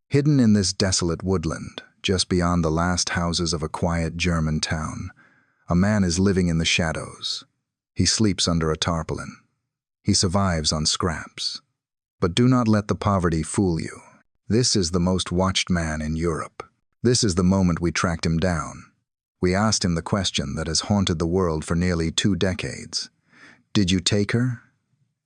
Hidden in this desolate woodland, just beyond the last houses of a quiet German town, a man is living in the shadows. He sleeps under a tarpaulin. He survives on scraps. But do not let the poverty fool you. This is the most watched man in Europe. This is the moment we tracked him down. We asked him the question that has haunted the world for nearly 2 decades. Did you take her?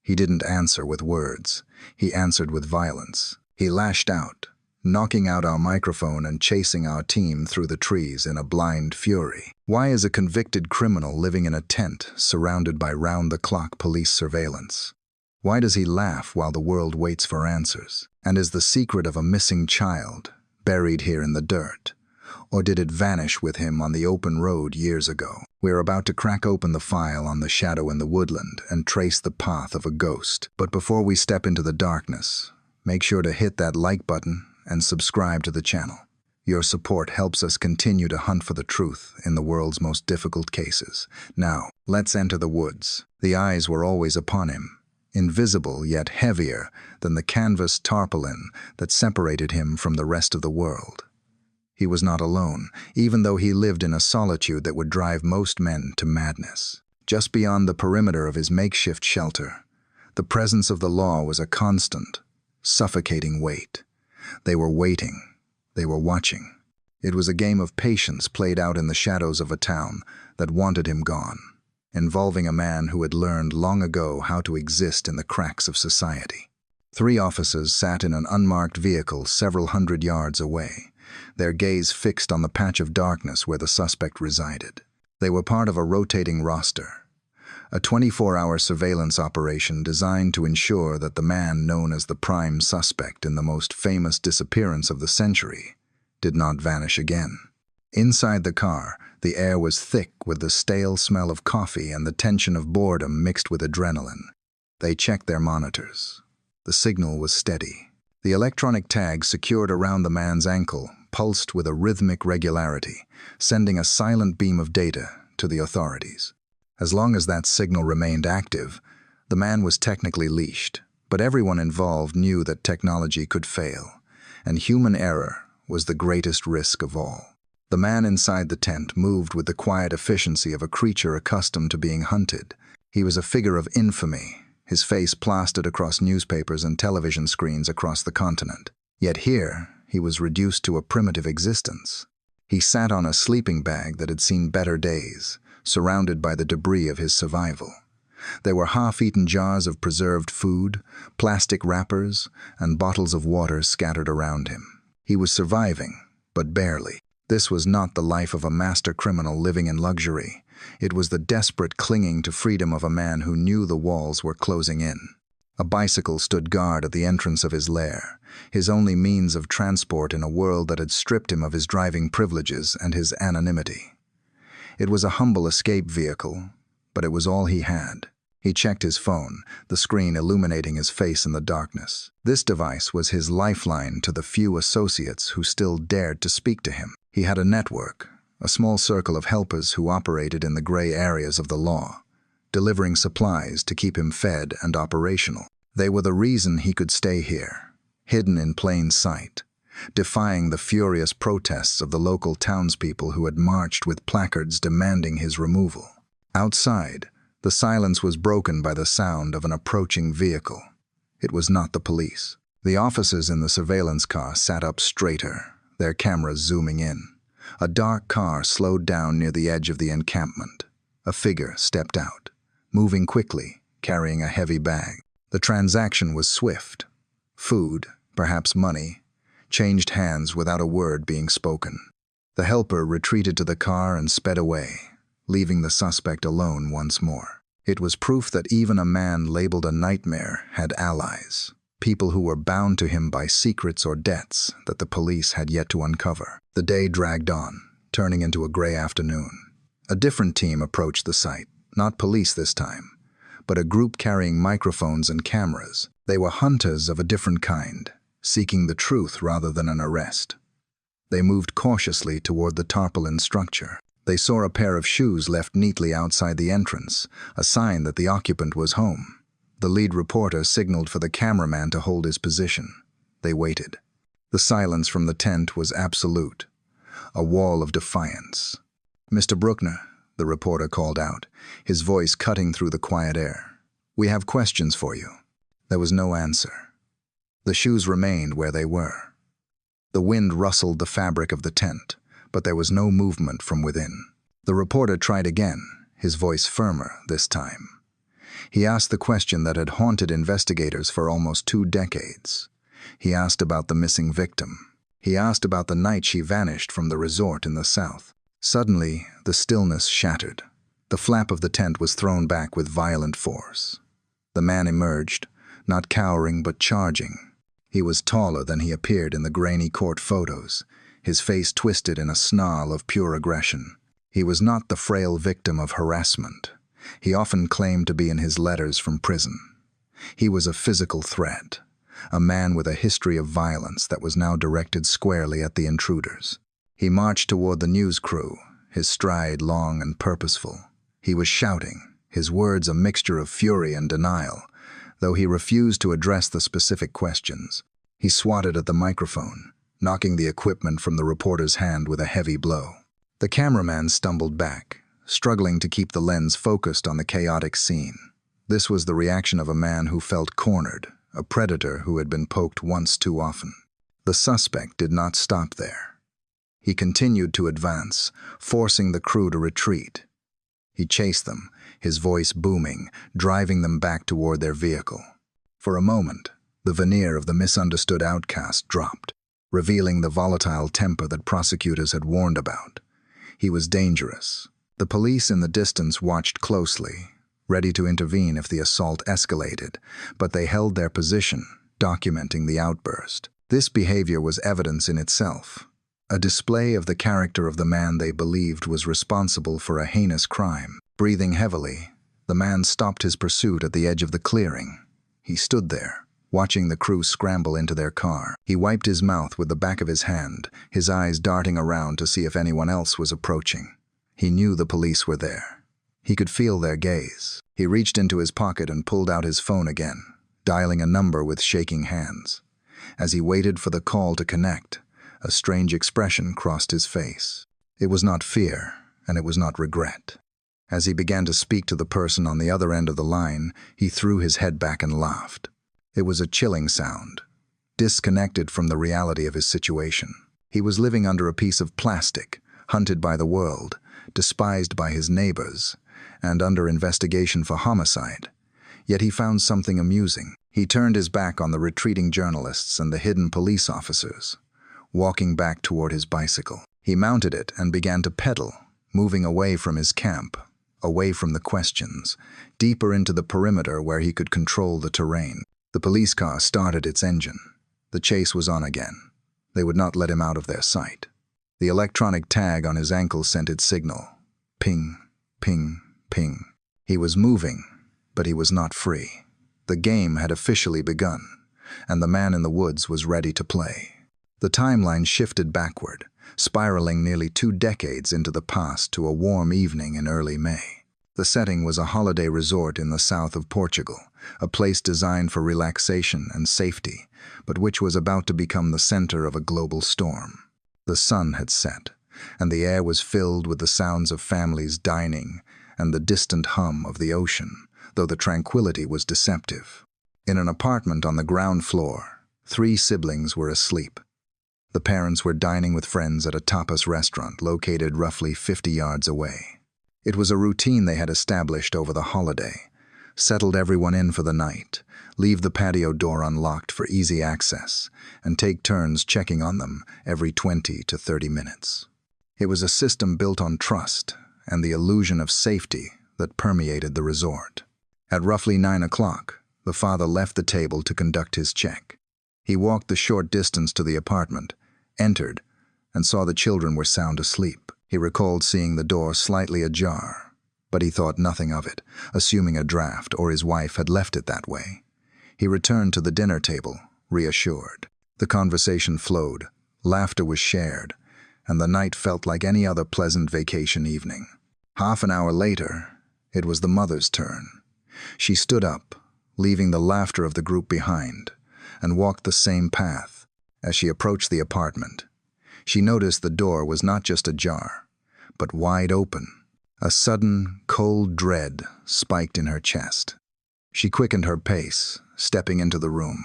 He didn't answer with words. He answered with violence. He lashed out, knocking out our microphone and chasing our team through the trees in a blind fury. Why is a convicted criminal living in a tent surrounded by round-the-clock police surveillance? Why does he laugh while the world waits for answers? And is the secret of a missing child buried here in the dirt? Or did it vanish with him on the open road years ago? We're about to crack open the file on the shadow in the woodland and trace the path of a ghost. But before we step into the darkness, make sure to hit that like button and subscribe to the channel. Your support helps us continue to hunt for the truth in the world's most difficult cases. Now, let's enter the woods. The eyes were always upon him, invisible yet heavier than the canvas tarpaulin that separated him from the rest of the world. He was not alone, even though he lived in a solitude that would drive most men to madness. Just beyond the perimeter of his makeshift shelter, the presence of the law was a constant, suffocating weight. They were waiting. They were watching. It was a game of patience played out in the shadows of a town that wanted him gone, involving a man who had learned long ago how to exist in the cracks of society. 3 officers sat in an unmarked vehicle several hundred yards away, their gaze fixed on the patch of darkness where the suspect resided. They were part of a rotating roster, a 24-hour surveillance operation designed to ensure that the man known as the prime suspect in the most famous disappearance of the century did not vanish again. Inside the car, the air was thick with the stale smell of coffee and the tension of boredom mixed with adrenaline. They checked their monitors. The signal was steady. The electronic tag secured around the man's ankle pulsed with a rhythmic regularity, sending a silent beam of data to the authorities. As long as that signal remained active, the man was technically leashed, but everyone involved knew that technology could fail, and human error was the greatest risk of all. The man inside the tent moved with the quiet efficiency of a creature accustomed to being hunted. He was a figure of infamy, his face plastered across newspapers and television screens across the continent. Yet here, he was reduced to a primitive existence. He sat on a sleeping bag that had seen better days, surrounded by the debris of his survival. There were half-eaten jars of preserved food, plastic wrappers, and bottles of water scattered around him. He was surviving, but barely. This was not the life of a master criminal living in luxury. It was the desperate clinging to freedom of a man who knew the walls were closing in. A bicycle stood guard at the entrance of his lair, his only means of transport in a world that had stripped him of his driving privileges and his anonymity. It was a humble escape vehicle, but it was all he had. He checked his phone, the screen illuminating his face in the darkness. This device was his lifeline to the few associates who still dared to speak to him. He had a network, a small circle of helpers who operated in the gray areas of the law, delivering supplies to keep him fed and operational. They were the reason he could stay here, hidden in plain sight, defying the furious protests of the local townspeople who had marched with placards demanding his removal. Outside, the silence was broken by the sound of an approaching vehicle. It was not the police. The officers in the surveillance car sat up straighter, their cameras zooming in. A dark car slowed down near the edge of the encampment. A figure stepped out, moving quickly, carrying a heavy bag. The transaction was swift. Food, perhaps money, changed hands without a word being spoken. The helper retreated to the car and sped away, leaving the suspect alone once more. It was proof that even a man labeled a nightmare had allies, people who were bound to him by secrets or debts that the police had yet to uncover. The day dragged on, turning into a gray afternoon. A different team approached the site, not police this time, but a group carrying microphones and cameras. They were hunters of a different kind, seeking the truth rather than an arrest. They moved cautiously toward the tarpaulin structure. They saw a pair of shoes left neatly outside the entrance, a sign that the occupant was home. The lead reporter signaled for the cameraman to hold his position. They waited. The silence from the tent was absolute, a wall of defiance. "Mr. Bruckner," the reporter called out, his voice cutting through the quiet air. "We have questions for you." There was no answer. The shoes remained where they were. The wind rustled the fabric of the tent, but there was no movement from within. The reporter tried again, his voice firmer this time. He asked the question that had haunted investigators for almost 2 decades. He asked about the missing victim. He asked about the night she vanished from the resort in the south. Suddenly, the stillness shattered. The flap of the tent was thrown back with violent force. The man emerged, not cowering but charging. He was taller than he appeared in the grainy court photos, his face twisted in a snarl of pure aggression. He was not the frail victim of harassment he often claimed to be in his letters from prison. He was a physical threat, a man with a history of violence that was now directed squarely at the intruders. He marched toward the news crew, his stride long and purposeful. He was shouting, his words a mixture of fury and denial, though he refused to address the specific questions. He swatted at the microphone, knocking the equipment from the reporter's hand with a heavy blow. The cameraman stumbled back, struggling to keep the lens focused on the chaotic scene. This was the reaction of a man who felt cornered, a predator who had been poked once too often. The suspect did not stop there. He continued to advance, forcing the crew to retreat. He chased them, his voice booming, driving them back toward their vehicle. For a moment, the veneer of the misunderstood outcast dropped, revealing the volatile temper that prosecutors had warned about. He was dangerous. The police in the distance watched closely, ready to intervene if the assault escalated, but they held their position, documenting the outburst. This behavior was evidence in itself, a display of the character of the man they believed was responsible for a heinous crime. Breathing heavily, the man stopped his pursuit at the edge of the clearing. He stood there, watching the crew scramble into their car. He wiped his mouth with the back of his hand, his eyes darting around to see if anyone else was approaching. He knew the police were there. He could feel their gaze. He reached into his pocket and pulled out his phone again, dialing a number with shaking hands. As he waited for the call to connect, a strange expression crossed his face. It was not fear, and it was not regret. As he began to speak to the person on the other end of the line, he threw his head back and laughed. It was a chilling sound, disconnected from the reality of his situation. He was living under a piece of plastic, hunted by the world, despised by his neighbors, and under investigation for homicide. Yet he found something amusing. He turned his back on the retreating journalists and the hidden police officers, walking back toward his bicycle. He mounted it and began to pedal, moving away from his camp, away from the questions, deeper into the perimeter where he could control the terrain. The police car started its engine. The chase was on again. They would not let him out of their sight. The electronic tag on his ankle sent its signal. Ping, ping, ping. He was moving, but he was not free. The game had officially begun, and the man in the woods was ready to play. The timeline shifted backward, spiraling nearly 2 decades into the past to a warm evening in early May. The setting was a holiday resort in the south of Portugal, a place designed for relaxation and safety, but which was about to become the center of a global storm. The sun had set, and the air was filled with the sounds of families dining and the distant hum of the ocean, though the tranquility was deceptive. In an apartment on the ground floor, 3 siblings were asleep. The parents were dining with friends at a tapas restaurant located roughly 50 yards away. It was a routine they had established over the holiday, settled everyone in for the night, leave the patio door unlocked for easy access, and take turns checking on them every 20 to 30 minutes. It was a system built on trust and the illusion of safety that permeated the resort. At roughly 9 o'clock, the father left the table to conduct his check. He walked the short distance to the apartment, entered, and saw the children were sound asleep. He recalled seeing the door slightly ajar, but he thought nothing of it, assuming a draft or his wife had left it that way. He returned to the dinner table, reassured. The conversation flowed, laughter was shared, and the night felt like any other pleasant vacation evening. Half an hour later, it was the mother's turn. She stood up, leaving the laughter of the group behind, and walked the same path, As she approached the apartment, she noticed the door was not just ajar, but wide open. A sudden, cold dread spiked in her chest. She quickened her pace, stepping into the room.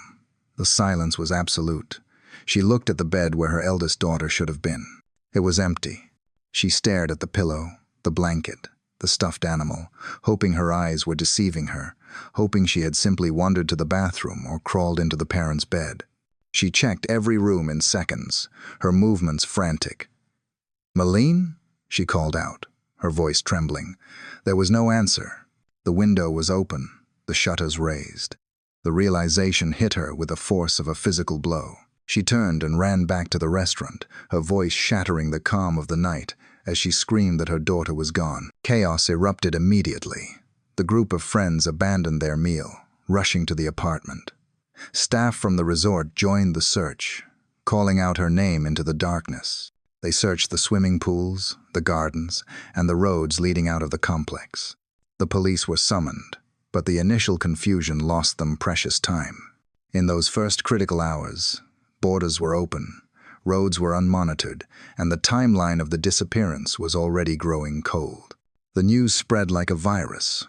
The silence was absolute. She looked at the bed where her eldest daughter should have been. It was empty. She stared at the pillow, the blanket, the stuffed animal, hoping her eyes were deceiving her, hoping she had simply wandered to the bathroom or crawled into the parents' bed. She checked every room in seconds, her movements frantic. "Madeleine?" she called out, her voice trembling. There was no answer. The window was open, the shutters raised. The realization hit her with the force of a physical blow. She turned and ran back to the restaurant, her voice shattering the calm of the night as she screamed that her daughter was gone. Chaos erupted immediately. The group of friends abandoned their meal, rushing to the apartment. Staff from the resort joined the search, calling out her name into the darkness. They searched the swimming pools, the gardens, and the roads leading out of the complex. The police were summoned, but the initial confusion lost them precious time. In those first critical hours, borders were open, roads were unmonitored, and the timeline of the disappearance was already growing cold. The news spread like a virus.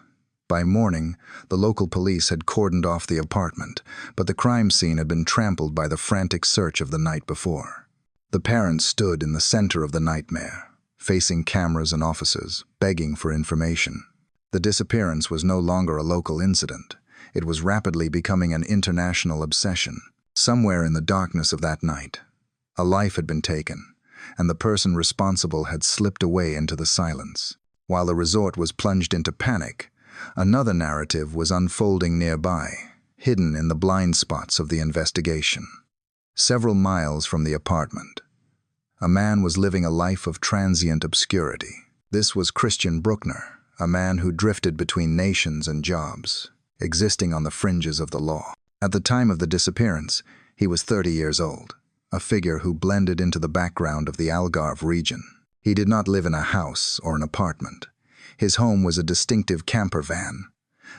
By morning, the local police had cordoned off the apartment, but the crime scene had been trampled by the frantic search of the night before. The parents stood in the center of the nightmare, facing cameras and officers, begging for information. The disappearance was no longer a local incident. It was rapidly becoming an international obsession. Somewhere in the darkness of that night, a life had been taken, and the person responsible had slipped away into the silence. While the resort was plunged into panic, another narrative was unfolding nearby, hidden in the blind spots of the investigation. Several miles from the apartment, a man was living a life of transient obscurity. This was Christian Bruckner, a man who drifted between nations and jobs, existing on the fringes of the law. At the time of the disappearance, he was 30 years old, a figure who blended into the background of the Algarve region. He did not live in a house or an apartment. His home was a distinctive camper van,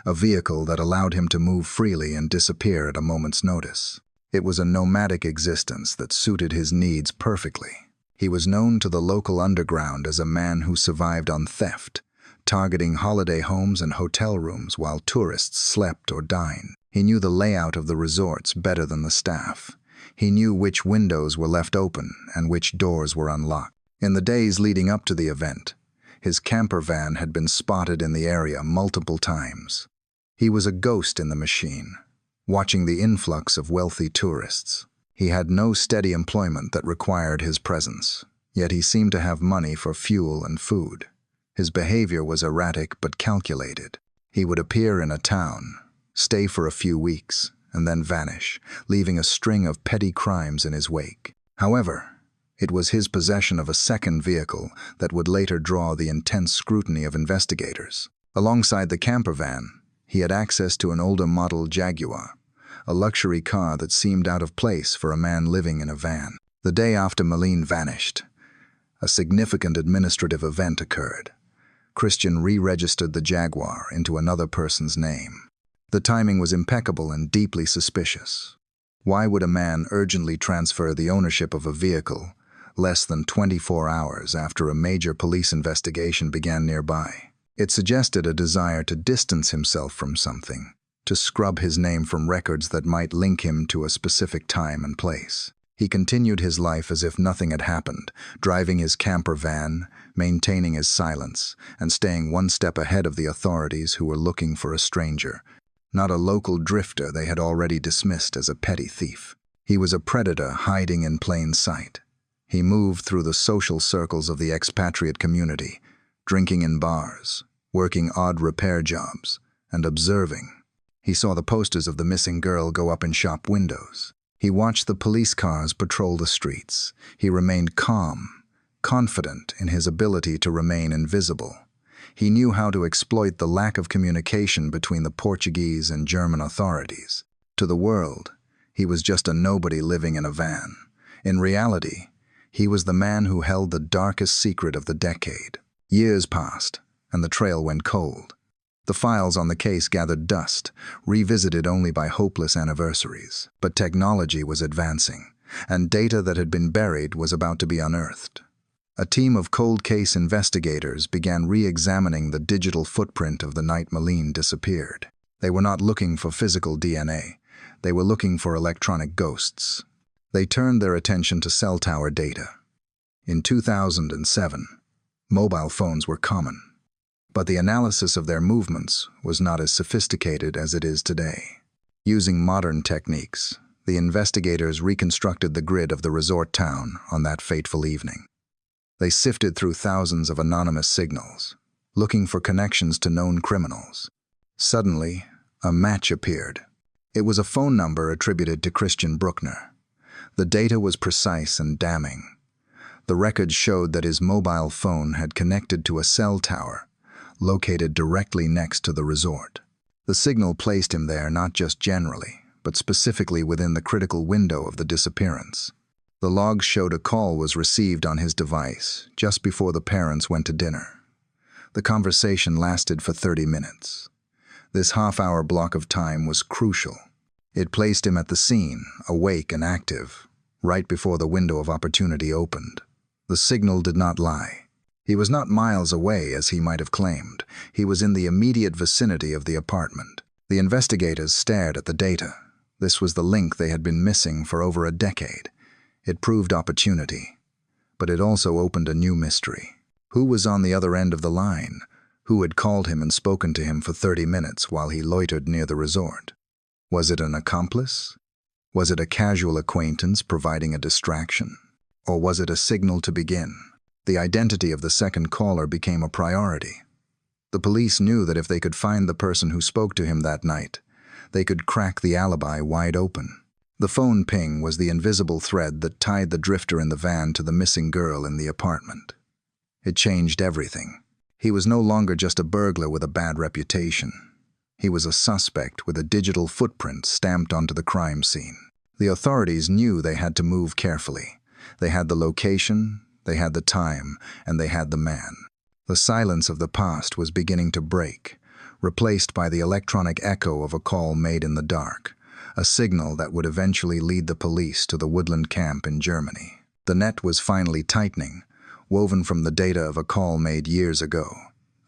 a vehicle that allowed him to move freely and disappear at a moment's notice. It was a nomadic existence that suited his needs perfectly. He was known to the local underground as a man who survived on theft, targeting holiday homes and hotel rooms while tourists slept or dined. He knew the layout of the resorts better than the staff. He knew which windows were left open and which doors were unlocked. In the days leading up to the event, his camper van had been spotted in the area multiple times. He was a ghost in the machine, watching the influx of wealthy tourists. He had no steady employment that required his presence, yet he seemed to have money for fuel and food. His behavior was erratic but calculated. He would appear in a town, stay for a few weeks, and then vanish, leaving a string of petty crimes in his wake. However, it was his possession of a second vehicle that would later draw the intense scrutiny of investigators. Alongside the camper van, he had access to an older model Jaguar, a luxury car that seemed out of place for a man living in a van. The day after Madeleine vanished, a significant administrative event occurred. Christian re-registered the Jaguar into another person's name. The timing was impeccable and deeply suspicious. Why would a man urgently transfer the ownership of a vehicle less than 24 hours after a major police investigation began nearby? It suggested a desire to distance himself from something, to scrub his name from records that might link him to a specific time and place. He continued his life as if nothing had happened, driving his camper van, maintaining his silence, and staying one step ahead of the authorities who were looking for a stranger, not a local drifter they had already dismissed as a petty thief. He was a predator hiding in plain sight. He moved through the social circles of the expatriate community, drinking in bars, working odd repair jobs, and observing. He saw the posters of the missing girl go up in shop windows. He watched the police cars patrol the streets. He remained calm, confident in his ability to remain invisible. He knew how to exploit the lack of communication between the Portuguese and German authorities. To the world, he was just a nobody living in a van. In reality, he was the man who held the darkest secret of the decade. Years passed, and the trail went cold. The files on the case gathered dust, revisited only by hopeless anniversaries. But technology was advancing. and data that had been buried was about to be unearthed. A team of cold case investigators began re-examining the digital footprint of the night Madeleine disappeared. They were not looking for physical DNA. They were looking for electronic ghosts. They turned their attention to cell tower data. In 2007, mobile phones were common, but the analysis of their movements was not as sophisticated as it is today. Using modern techniques, the investigators reconstructed the grid of the resort town on that fateful evening. They sifted through thousands of anonymous signals, looking for connections to known criminals. Suddenly, a match appeared. It was a phone number attributed to Christian Bruckner. The data was precise and damning. The records showed that his mobile phone had connected to a cell tower located directly next to the resort. The signal placed him there not just generally, but specifically within the critical window of the disappearance. The logs showed a call was received on his device just before the parents went to dinner. The conversation lasted for 30 minutes. This half-hour block of time was crucial. It placed him at the scene, awake and active, right before the window of opportunity opened. The signal did not lie. He was not miles away, as he might have claimed. He was in the immediate vicinity of the apartment. The investigators stared at the data. This was the link they had been missing for over a decade. It proved opportunity, but it also opened a new mystery. Who was on the other end of the line? Who had called him and spoken to him for 30 minutes while he loitered near the resort? Was it an accomplice? Was it a casual acquaintance providing a distraction? Or was it a signal to begin? The identity of the second caller became a priority. The police knew that if they could find the person who spoke to him that night, they could crack the alibi wide open. The phone ping was the invisible thread that tied the drifter in the van to the missing girl in the apartment. It changed everything. He was no longer just a burglar with a bad reputation. He was a suspect with a digital footprint stamped onto the crime scene. The authorities knew they had to move carefully. They had the location, they had the time, and they had the man. The silence of the past was beginning to break, replaced by the electronic echo of a call made in the dark, a signal that would eventually lead the police to the woodland camp in Germany. The net was finally tightening, woven from the data of a call made years ago,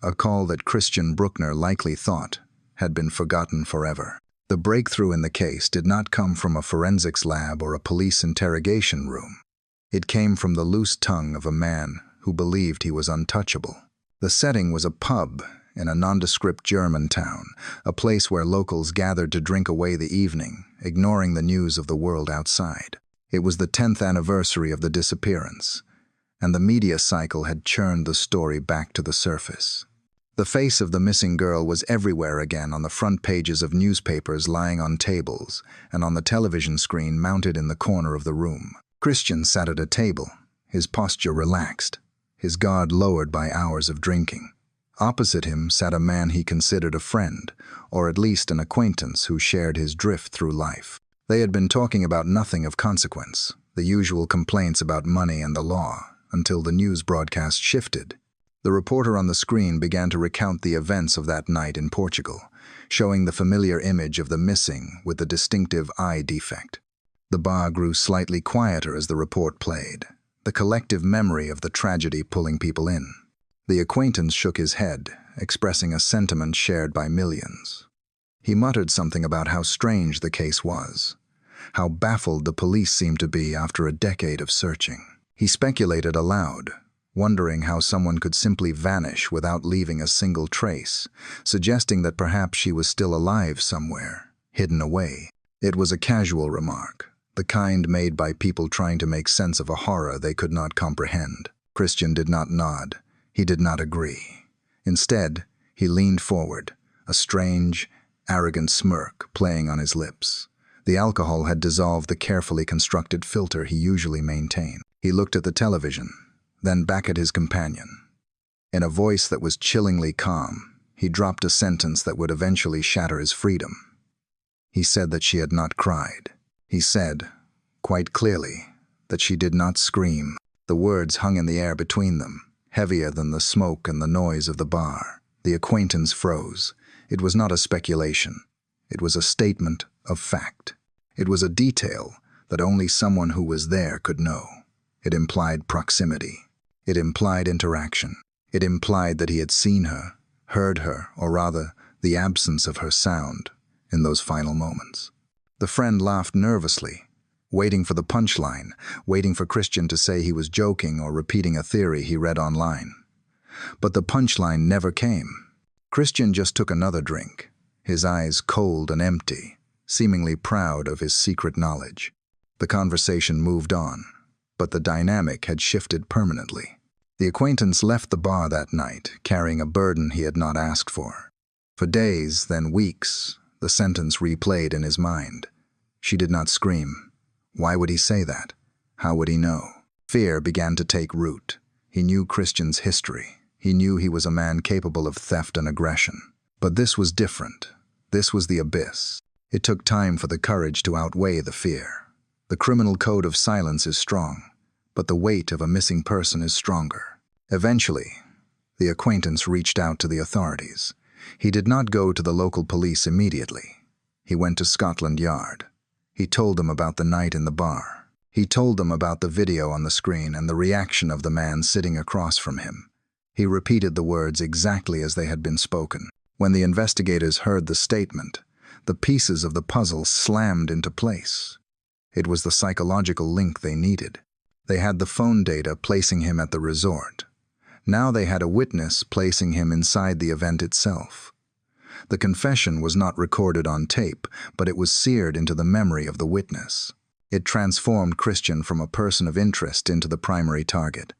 a call that Christian Bruckner likely thought had been forgotten forever. The breakthrough in the case did not come from a forensics lab or a police interrogation room. It came from the loose tongue of a man who believed he was untouchable. The setting was a pub in a nondescript German town, a place where locals gathered to drink away the evening, ignoring the news of the world outside. It was the 10th anniversary of the disappearance, and the media cycle had churned the story back to the surface. The face of the missing girl was everywhere again, on the front pages of newspapers, lying on tables, and on the television screen mounted in the corner of the room. Christian sat at a table, his posture relaxed, his guard lowered by hours of drinking. Opposite him sat a man he considered a friend, or at least an acquaintance who shared his drift through life. They had been talking about nothing of consequence, the usual complaints about money and the law, until the news broadcast shifted. The reporter on the screen began to recount the events of that night in Portugal, showing the familiar image of the missing with the distinctive eye defect. The bar grew slightly quieter as the report played, the collective memory of the tragedy pulling people in. The acquaintance shook his head, expressing a sentiment shared by millions. He muttered something about how strange the case was, how baffled the police seemed to be after a decade of searching. He speculated aloud, wondering how someone could simply vanish without leaving a single trace, suggesting that perhaps she was still alive somewhere, hidden away. It was a casual remark, the kind made by people trying to make sense of a horror they could not comprehend. Christian did not nod. He did not agree. Instead, he leaned forward, a strange, arrogant smirk playing on his lips. The alcohol had dissolved the carefully constructed filter he usually maintained. He looked at the television, then back at his companion. In a voice that was chillingly calm, he dropped a sentence that would eventually shatter his freedom. He said that she had not cried. He said, quite clearly, that she did not scream. The words hung in the air between them, heavier than the smoke and the noise of the bar. The acquaintance froze. It was not a speculation. It was a statement of fact. It was a detail that only someone who was there could know. It implied proximity. It implied interaction. It implied that he had seen her, heard her, or rather, the absence of her sound, in those final moments. The friend laughed nervously, waiting for the punchline, waiting for Christian to say he was joking or repeating a theory he read online. But the punchline never came. Christian just took another drink, his eyes cold and empty, seemingly proud of his secret knowledge. The conversation moved on, but the dynamic had shifted permanently. The acquaintance left the bar that night, carrying a burden he had not asked for. For days, then weeks, the sentence replayed in his mind. She did not scream. Why would he say that? How would he know? Fear began to take root. He knew Christian's history. He knew he was a man capable of theft and aggression. But this was different. This was the abyss. It took time for the courage to outweigh the fear. The criminal code of silence is strong, but the weight of a missing person is stronger. Eventually, the acquaintance reached out to the authorities. He did not go to the local police immediately. He went to Scotland Yard. He told them about the night in the bar. He told them about the video on the screen and the reaction of the man sitting across from him. He repeated the words exactly as they had been spoken. When the investigators heard the statement, the pieces of the puzzle slammed into place. It was the psychological link they needed. They had the phone data placing him at the resort. Now they had a witness placing him inside the event itself. The confession was not recorded on tape, but it was seared into the memory of the witness. It transformed Christian from a person of interest into the primary target.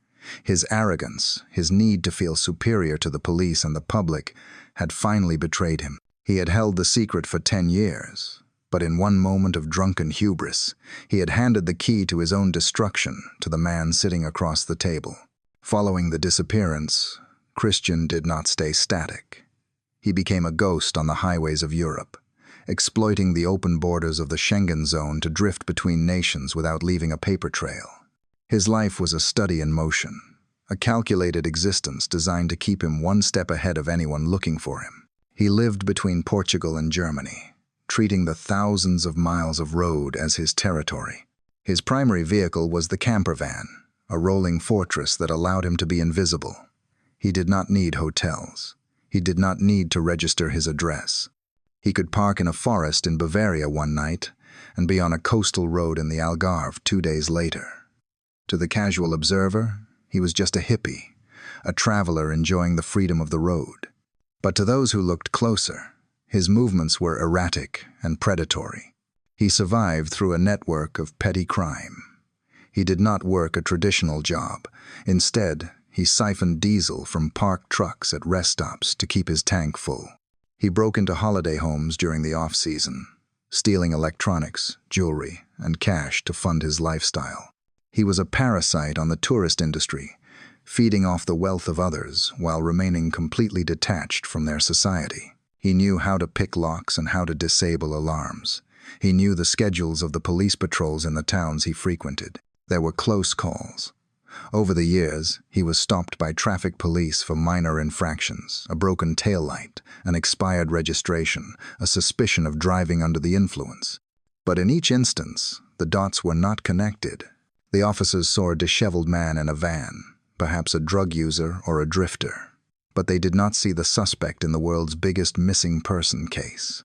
His arrogance, his need to feel superior to the police and the public, had finally betrayed him. He had held the secret for 10 years, but in one moment of drunken hubris, he had handed the key to his own destruction to the man sitting across the table. Following the disappearance, Christian did not stay static. He became a ghost on the highways of Europe, exploiting the open borders of the Schengen zone to drift between nations without leaving a paper trail. His life was a study in motion, a calculated existence designed to keep him one step ahead of anyone looking for him. He lived between Portugal and Germany, treating the thousands of miles of road as his territory. His primary vehicle was the camper van, a rolling fortress that allowed him to be invisible. He did not need hotels. He did not need to register his address. He could park in a forest in Bavaria one night and be on a coastal road in the Algarve 2 days later. To the casual observer, he was just a hippie, a traveler enjoying the freedom of the road. But to those who looked closer, his movements were erratic and predatory. He survived through a network of petty crime. He did not work a traditional job. Instead, he siphoned diesel from parked trucks at rest stops to keep his tank full. He broke into holiday homes during the off-season, stealing electronics, jewelry, and cash to fund his lifestyle. He was a parasite on the tourist industry, feeding off the wealth of others while remaining completely detached from their society. He knew how to pick locks and how to disable alarms. He knew the schedules of the police patrols in the towns he frequented. There were close calls. Over the years, he was stopped by traffic police for minor infractions, a broken taillight, an expired registration, a suspicion of driving under the influence. But in each instance, the dots were not connected. The officers saw a disheveled man in a van, perhaps a drug user or a drifter. But they did not see the suspect in the world's biggest missing person case.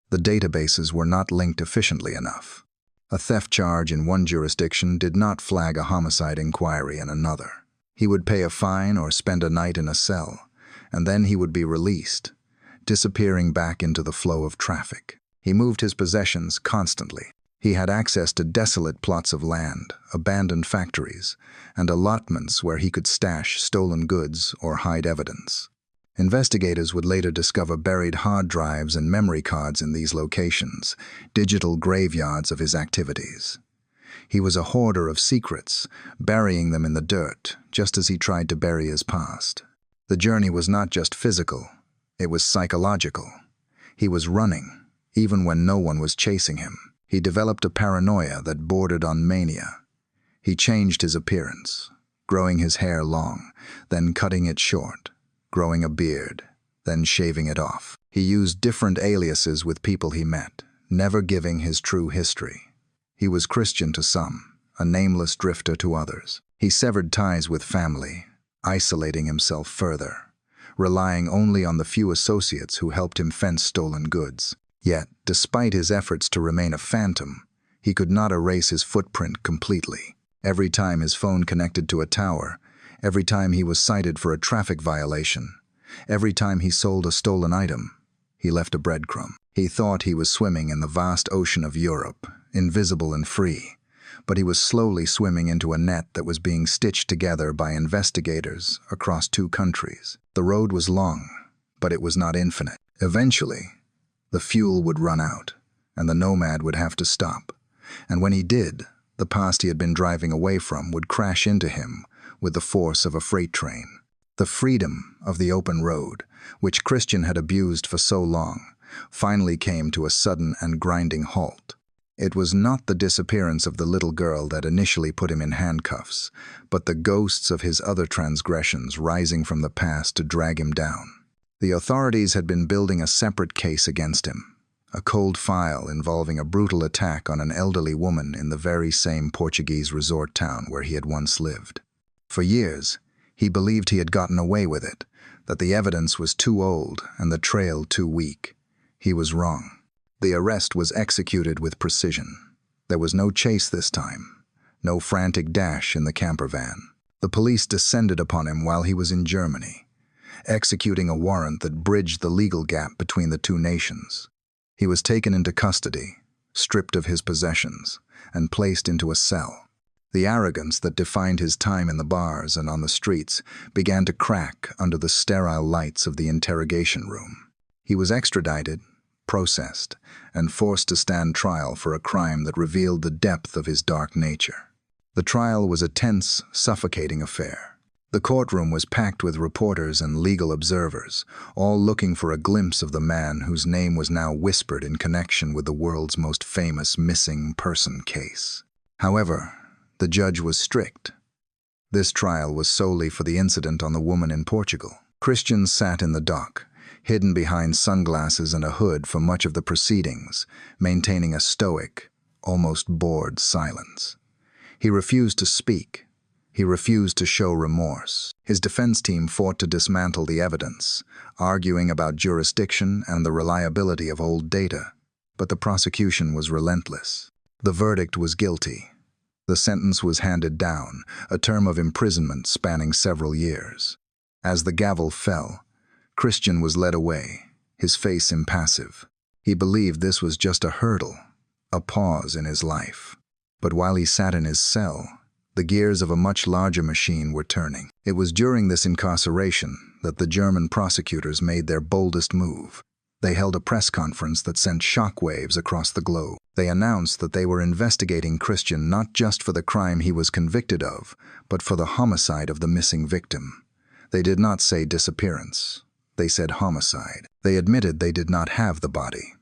The databases were not linked efficiently enough. A theft charge in one jurisdiction did not flag a homicide inquiry in another. He would pay a fine or spend a night in a cell, and then he would be released, disappearing back into the flow of traffic. He moved his possessions constantly. He had access to desolate plots of land, abandoned factories, and allotments where he could stash stolen goods or hide evidence. Investigators would later discover buried hard drives and memory cards in these locations, digital graveyards of his activities. He was a hoarder of secrets, burying them in the dirt, just as he tried to bury his past. The journey was not just physical, it was psychological. He was running, even when no one was chasing him. He developed a paranoia that bordered on mania. He changed his appearance, growing his hair long, then cutting it short, growing a beard, then shaving it off. He used different aliases with people he met, never giving his true history. He was Christian to some, a nameless drifter to others. He severed ties with family, isolating himself further, relying only on the few associates who helped him fence stolen goods. Yet, despite his efforts to remain a phantom, he could not erase his footprint completely. Every time his phone connected to a tower, every time he was cited for a traffic violation, every time he sold a stolen item, he left a breadcrumb. He thought he was swimming in the vast ocean of Europe, invisible and free, but he was slowly swimming into a net that was being stitched together by investigators across 2 countries. The road was long, but it was not infinite. Eventually, the fuel would run out, and the nomad would have to stop. And when he did, the past he had been driving away from would crash into him with the force of a freight train. The freedom of the open road, which Christian had abused for so long, finally came to a sudden and grinding halt. It was not the disappearance of the little girl that initially put him in handcuffs, but the ghosts of his other transgressions rising from the past to drag him down. The authorities had been building a separate case against him, a cold file involving a brutal attack on an elderly woman in the very same Portuguese resort town where he had once lived. For years, he believed he had gotten away with it, that the evidence was too old and the trail too weak. He was wrong. The arrest was executed with precision. There was no chase this time, no frantic dash in the camper van. The police descended upon him while he was in Germany, executing a warrant that bridged the legal gap between the 2 nations. He was taken into custody, stripped of his possessions, and placed into a cell. The arrogance that defined his time in the bars and on the streets began to crack under the sterile lights of the interrogation room. He was extradited, processed, and forced to stand trial for a crime that revealed the depth of his dark nature. The trial was a tense, suffocating affair. The courtroom was packed with reporters and legal observers, all looking for a glimpse of the man whose name was now whispered in connection with the world's most famous missing person case. However, the judge was strict. This trial was solely for the incident on the woman in Portugal. Christian sat in the dock, hidden behind sunglasses and a hood for much of the proceedings, maintaining a stoic, almost bored silence. He refused to speak. He refused to show remorse. His defense team fought to dismantle the evidence, arguing about jurisdiction and the reliability of old data, but the prosecution was relentless. The verdict was guilty. The sentence was handed down, a term of imprisonment spanning several years. As the gavel fell, Christian was led away, his face impassive. He believed this was just a hurdle, a pause in his life. But while he sat in his cell, the gears of a much larger machine were turning. It was during this incarceration that the German prosecutors made their boldest move. They held a press conference that sent shockwaves across the globe. They announced that they were investigating Christian not just for the crime he was convicted of, but for the homicide of the missing victim. They did not say disappearance. They said homicide. They admitted they did not have the body,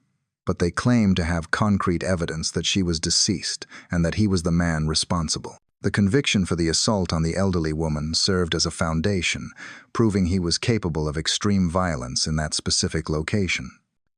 but they claimed to have concrete evidence that she was deceased and that he was the man responsible. The conviction for the assault on the elderly woman served as a foundation, proving he was capable of extreme violence in that specific location.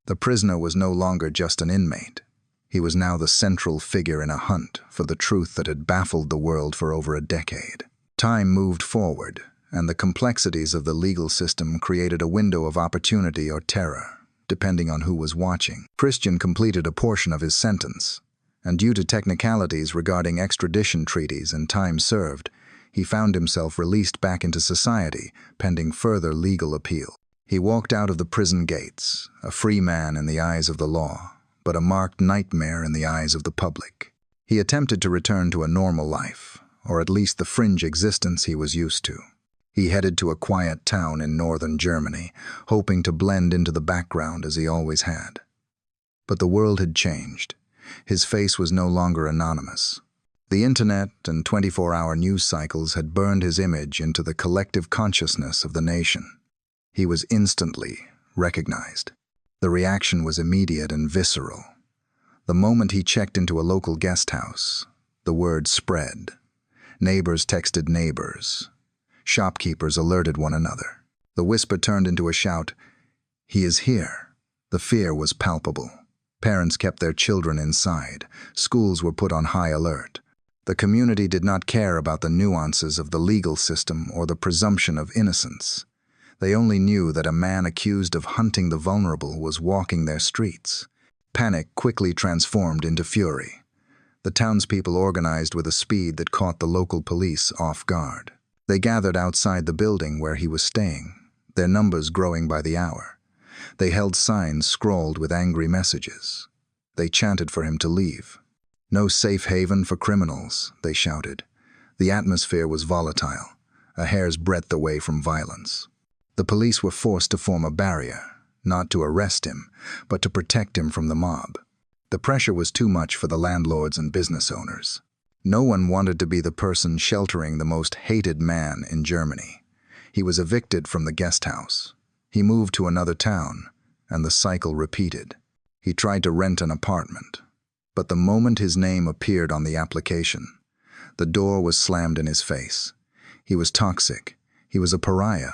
The prisoner was no longer just an inmate. He was now the central figure in a hunt for the truth that had baffled the world for over a decade. Time moved forward, and the complexities of the legal system created a window of opportunity or terror, depending on who was watching. Christian completed a portion of his sentence, and due to technicalities regarding extradition treaties and time served, he found himself released back into society, pending further legal appeal. He walked out of the prison gates, a free man in the eyes of the law, but a marked nightmare in the eyes of the public. He attempted to return to a normal life, or at least the fringe existence he was used to. He headed to a quiet town in northern Germany, hoping to blend into the background as he always had. But the world had changed. His face was no longer anonymous. The internet and 24-hour news cycles had burned his image into the collective consciousness of the nation. He was instantly recognized. The reaction was immediate and visceral. The moment he checked into a local guest house, the word spread. Neighbors texted neighbors. Shopkeepers alerted one another. The whisper turned into a shout. "He is here." The fear was palpable. Parents kept their children inside. Schools were put on high alert. The community did not care about the nuances of the legal system or the presumption of innocence. They only knew that a man accused of hunting the vulnerable was walking their streets. Panic quickly transformed into fury. The townspeople organized with a speed that caught the local police off guard. They gathered outside the building where he was staying, their numbers growing by the hour. They held signs scrawled with angry messages. They chanted for him to leave. "No safe haven for criminals," they shouted. The atmosphere was volatile, a hair's breadth away from violence. The police were forced to form a barrier, not to arrest him, but to protect him from the mob. The pressure was too much for the landlords and business owners. No one wanted to be the person sheltering the most hated man in Germany. He was evicted from the guest house. He moved to another town, and the cycle repeated. He tried to rent an apartment, but the moment his name appeared on the application, the door was slammed in his face. He was toxic. He was a pariah.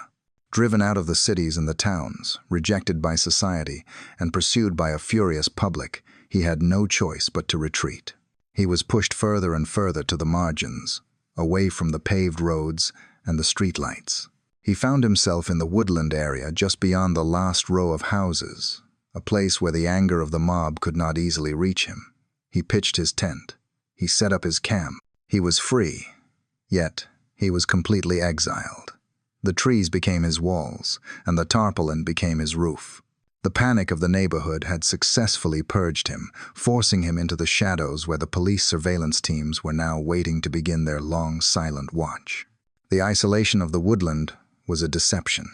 Driven out of the cities and the towns, rejected by society, and pursued by a furious public, he had no choice but to retreat. He was pushed further and further to the margins, away from the paved roads and the streetlights. He found himself in the woodland area just beyond the last row of houses, a place where the anger of the mob could not easily reach him. He pitched his tent. He set up his camp. He was free, yet he was completely exiled. The trees became his walls, and the tarpaulin became his roof. The panic of the neighborhood had successfully purged him, forcing him into the shadows where the police surveillance teams were now waiting to begin their long, silent watch. The isolation of the woodland was a deception.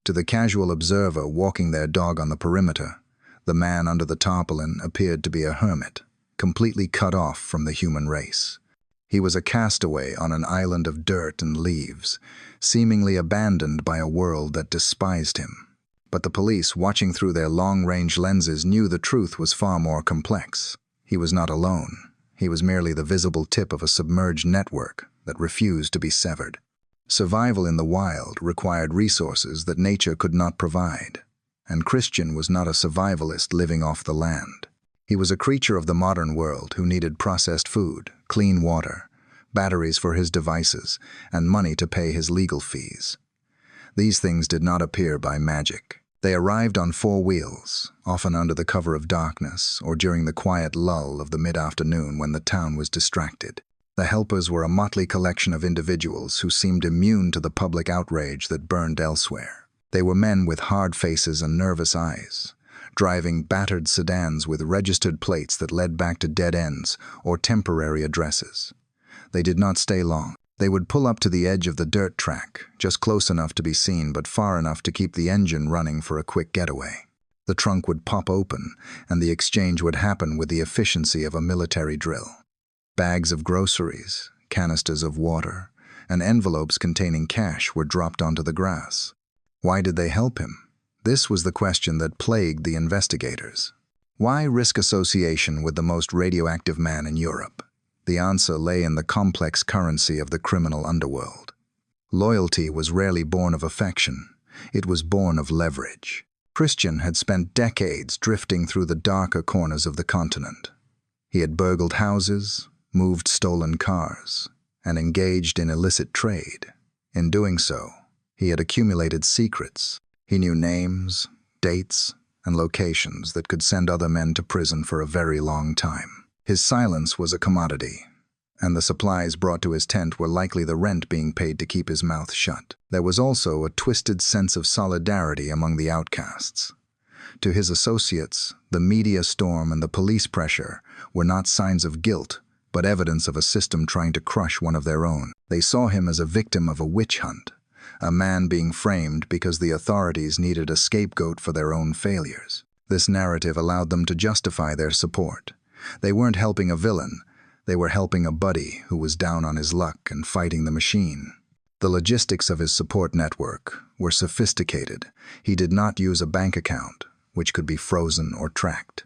To the casual observer walking their dog on the perimeter, the man under the tarpaulin appeared to be a hermit, completely cut off from the human race. He was a castaway on an island of dirt and leaves, seemingly abandoned by a world that despised him. But the police, watching through their long-range lenses, knew the truth was far more complex. He was not alone. He was merely the visible tip of a submerged network that refused to be severed. Survival in the wild required resources that nature could not provide, and Christian was not a survivalist living off the land. He was a creature of the modern world who needed processed food, clean water, batteries for his devices, and money to pay his legal fees. These things did not appear by magic. They arrived on 4 wheels, often under the cover of darkness or during the quiet lull of the mid-afternoon when the town was distracted. The helpers were a motley collection of individuals who seemed immune to the public outrage that burned elsewhere. They were men with hard faces and nervous eyes, driving battered sedans with registered plates that led back to dead ends or temporary addresses. They did not stay long. They would pull up to the edge of the dirt track, just close enough to be seen but far enough to keep the engine running for a quick getaway. The trunk would pop open, and the exchange would happen with the efficiency of a military drill. Bags of groceries, canisters of water, and envelopes containing cash were dropped onto the grass. Why did they help him? This was the question that plagued the investigators. Why risk association with the most radioactive man in Europe? The answer lay in the complex currency of the criminal underworld. Loyalty was rarely born of affection. It was born of leverage. Christian had spent decades drifting through the darker corners of the continent. He had burgled houses, moved stolen cars, and engaged in illicit trade. In doing so, he had accumulated secrets. He knew names, dates, and locations that could send other men to prison for a very long time. His silence was a commodity, and the supplies brought to his tent were likely the rent being paid to keep his mouth shut. There was also a twisted sense of solidarity among the outcasts. To his associates, the media storm and the police pressure were not signs of guilt, but evidence of a system trying to crush one of their own. They saw him as a victim of a witch hunt, a man being framed because the authorities needed a scapegoat for their own failures. This narrative allowed them to justify their support. They weren't helping a villain, they were helping a buddy who was down on his luck and fighting the machine. The logistics of his support network were sophisticated. He did not use a bank account, which could be frozen or tracked.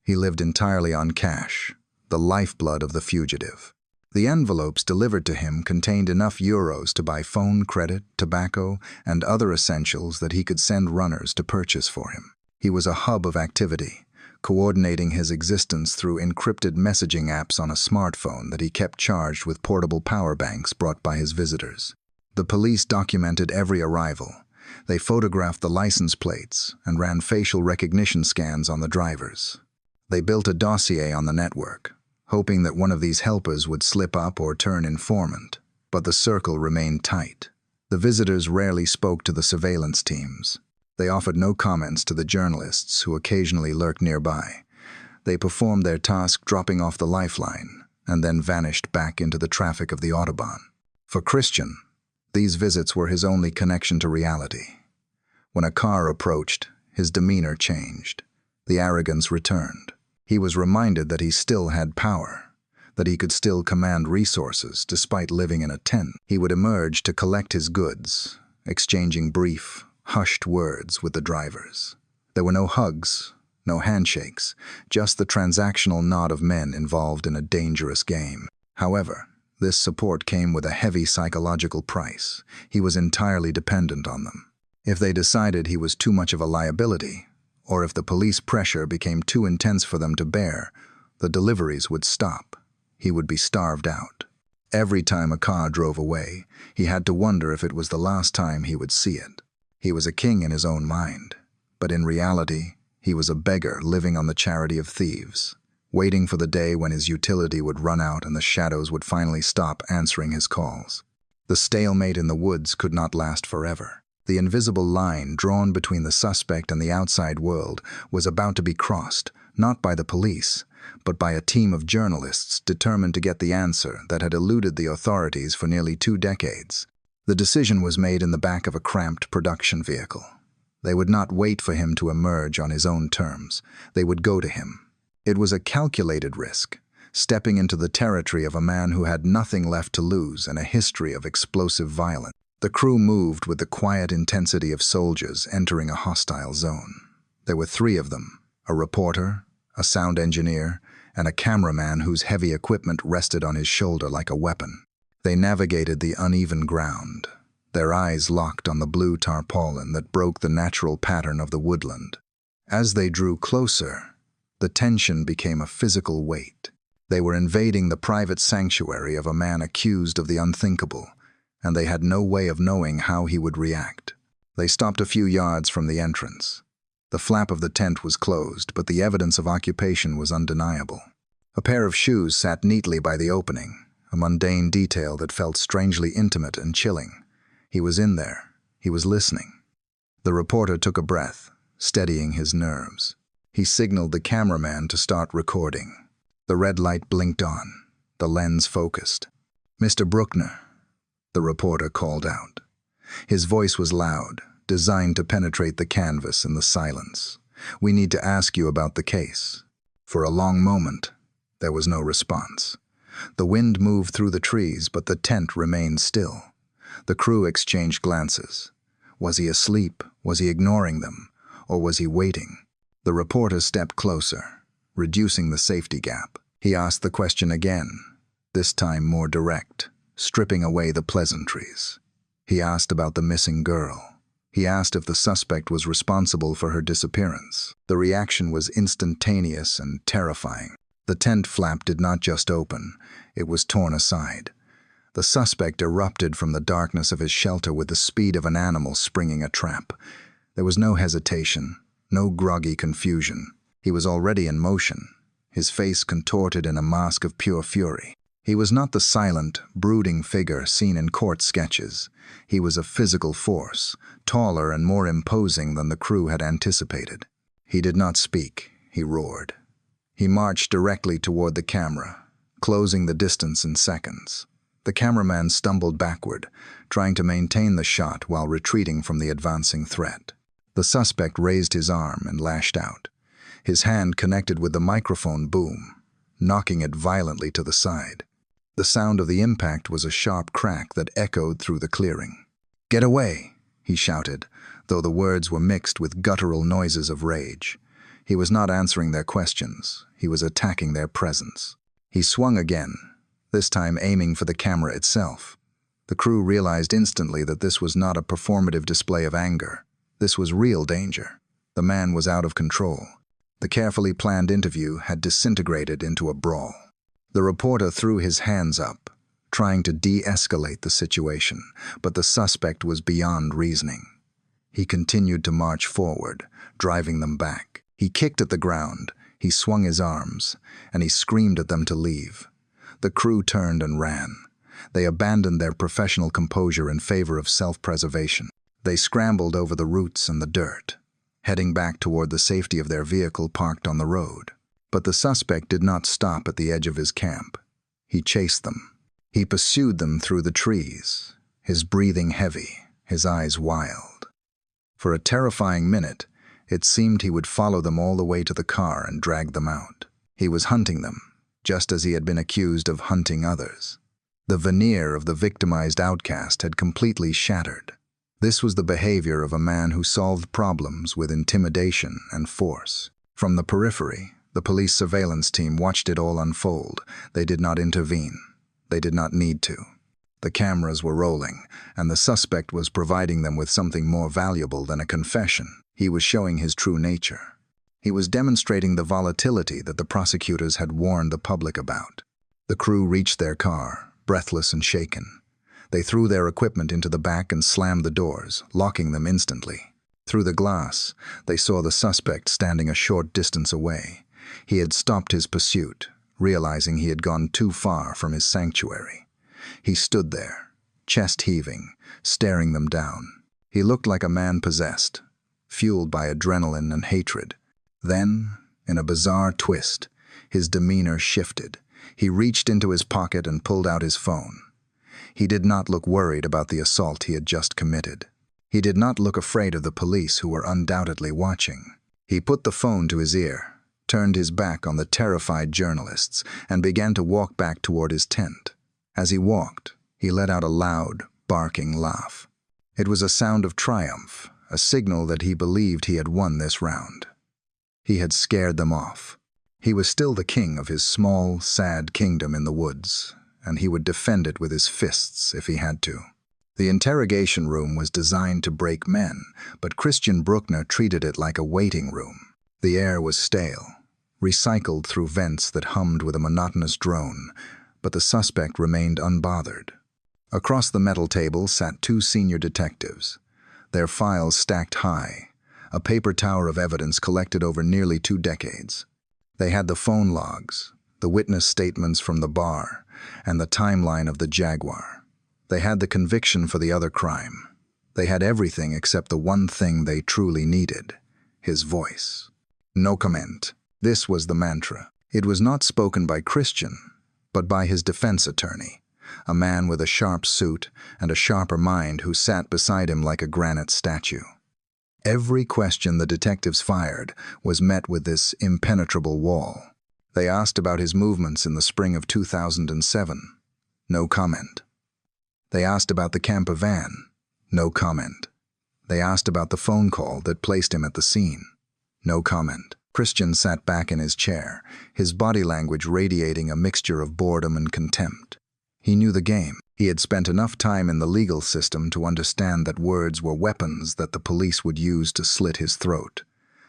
He lived entirely on cash, the lifeblood of the fugitive. The envelopes delivered to him contained enough euros to buy phone credit, tobacco, and other essentials that he could send runners to purchase for him. He was a hub of activity, coordinating his existence through encrypted messaging apps on a smartphone that he kept charged with portable power banks brought by his visitors. The police documented every arrival. They photographed the license plates and ran facial recognition scans on the drivers. They built a dossier on the network, hoping that one of these helpers would slip up or turn informant. But the circle remained tight. The visitors rarely spoke to the surveillance teams. They offered no comments to the journalists who occasionally lurked nearby. They performed their task dropping off the lifeline and then vanished back into the traffic of the Autobahn. For Christian, these visits were his only connection to reality. When a car approached, his demeanor changed. The arrogance returned. He was reminded that he still had power, that he could still command resources despite living in a tent. He would emerge to collect his goods, exchanging brief, hushed words with the drivers. There were no hugs, no handshakes, just the transactional nod of men involved in a dangerous game. However, this support came with a heavy psychological price. He was entirely dependent on them. If they decided he was too much of a liability, or if the police pressure became too intense for them to bear, the deliveries would stop. He would be starved out. Every time a car drove away, he had to wonder if it was the last time he would see it. He was a king in his own mind, but in reality, he was a beggar living on the charity of thieves, waiting for the day when his utility would run out and the shadows would finally stop answering his calls. The stalemate in the woods could not last forever. The invisible line drawn between the suspect and the outside world was about to be crossed, not by the police, but by a team of journalists determined to get the answer that had eluded the authorities for nearly 2 decades. The decision was made in the back of a cramped production vehicle. They would not wait for him to emerge on his own terms. They would go to him. It was a calculated risk, stepping into the territory of a man who had nothing left to lose and a history of explosive violence. The crew moved with the quiet intensity of soldiers entering a hostile zone. There were 3 of them, a reporter, a sound engineer, and a cameraman whose heavy equipment rested on his shoulder like a weapon. They navigated the uneven ground, their eyes locked on the blue tarpaulin that broke the natural pattern of the woodland. As they drew closer, the tension became a physical weight. They were invading the private sanctuary of a man accused of the unthinkable, and they had no way of knowing how he would react. They stopped a few yards from the entrance. The flap of the tent was closed, but the evidence of occupation was undeniable. A pair of shoes sat neatly by the opening, a mundane detail that felt strangely intimate and chilling. He was in there. He was listening. The reporter took a breath, steadying his nerves. He signaled the cameraman to start recording. The red light blinked on, the lens focused. "Mr. Bruckner," the reporter called out. His voice was loud, designed to penetrate the canvas and the silence. "We need to ask you about the case." For a long moment, there was no response. The wind moved through the trees, but the tent remained still. The crew exchanged glances. Was he asleep? Was he ignoring them? Or was he waiting? The reporter stepped closer, reducing the safety gap. He asked the question again, this time more direct, stripping away the pleasantries. He asked about the missing girl. He asked if the suspect was responsible for her disappearance. The reaction was instantaneous and terrifying. The tent flap did not just open, it was torn aside. The suspect erupted from the darkness of his shelter with the speed of an animal springing a trap. There was no hesitation, no groggy confusion. He was already in motion, his face contorted in a mask of pure fury. He was not the silent, brooding figure seen in court sketches. He was a physical force, taller and more imposing than the crew had anticipated. He did not speak, he roared. He marched directly toward the camera, closing the distance in seconds. The cameraman stumbled backward, trying to maintain the shot while retreating from the advancing threat. The suspect raised his arm and lashed out. His hand connected with the microphone boom, knocking it violently to the side. The sound of the impact was a sharp crack that echoed through the clearing. "Get away!" he shouted, though the words were mixed with guttural noises of rage. He was not answering their questions. He was attacking their presence. He swung again, this time aiming for the camera itself. The crew realized instantly that this was not a performative display of anger. This was real danger. The man was out of control. The carefully planned interview had disintegrated into a brawl. The reporter threw his hands up, trying to de-escalate the situation, but the suspect was beyond reasoning. He continued to march forward, driving them back. He kicked at the ground, he swung his arms, and he screamed at them to leave. The crew turned and ran. They abandoned their professional composure in favor of self-preservation. They scrambled over the roots and the dirt, heading back toward the safety of their vehicle parked on the road. But the suspect did not stop at the edge of his camp. He chased them. He pursued them through the trees, his breathing heavy, his eyes wild. For a terrifying minute, it seemed he would follow them all the way to the car and drag them out. He was hunting them, just as he had been accused of hunting others. The veneer of the victimized outcast had completely shattered. This was the behavior of a man who solved problems with intimidation and force. From the periphery, the police surveillance team watched it all unfold. They did not intervene. They did not need to. The cameras were rolling, and the suspect was providing them with something more valuable than a confession. He was showing his true nature. He was demonstrating the volatility that the prosecutors had warned the public about. The crew reached their car, breathless and shaken. They threw their equipment into the back and slammed the doors, locking them instantly. Through the glass, they saw the suspect standing a short distance away. He had stopped his pursuit, realizing he had gone too far from his sanctuary. He stood there, chest heaving, staring them down. He looked like a man possessed, fueled by adrenaline and hatred. Then, in a bizarre twist, his demeanor shifted. He reached into his pocket and pulled out his phone. He did not look worried about the assault he had just committed. He did not look afraid of the police who were undoubtedly watching. He put the phone to his ear, turned his back on the terrified journalists, and began to walk back toward his tent. As he walked, he let out a loud, barking laugh. It was a sound of triumph, a signal that he believed he had won this round. He had scared them off. He was still the king of his small, sad kingdom in the woods, and he would defend it with his fists if he had to. The interrogation room was designed to break men, but Christian Bruckner treated it like a waiting room. The air was stale, recycled through vents that hummed with a monotonous drone, but the suspect remained unbothered. Across the metal table sat two senior detectives, their files stacked high, a paper tower of evidence collected over nearly 2 decades. They had the phone logs, the witness statements from the bar, and the timeline of the Jaguar. They had the conviction for the other crime. They had everything except the one thing they truly needed, his voice. No comment. This was the mantra. It was not spoken by Christian, but by his defense attorney, a man with a sharp suit and a sharper mind who sat beside him like a granite statue. Every question the detectives fired was met with this impenetrable wall. They asked about his movements in the spring of 2007. No comment. They asked about the camper van. No comment. They asked about the phone call that placed him at the scene. No comment. Christian sat back in his chair, his body language radiating a mixture of boredom and contempt. He knew the game. He had spent enough time in the legal system to understand that words were weapons that the police would use to slit his throat.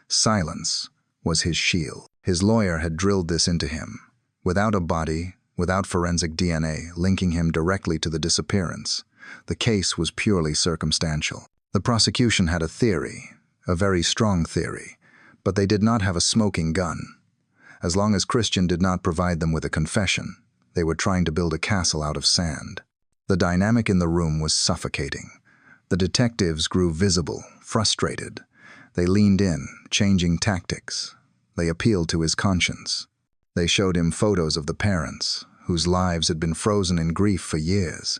Silence was his shield. His lawyer had drilled this into him. Without a body, without forensic DNA linking him directly to the disappearance, the case was purely circumstantial. The prosecution had a theory, a very strong theory, but they did not have a smoking gun. As long as Christian did not provide them with a confession, they were trying to build a castle out of sand. The dynamic in the room was suffocating. The detectives grew visible, frustrated. They leaned in, changing tactics. They appealed to his conscience. They showed him photos of the parents, whose lives had been frozen in grief for years.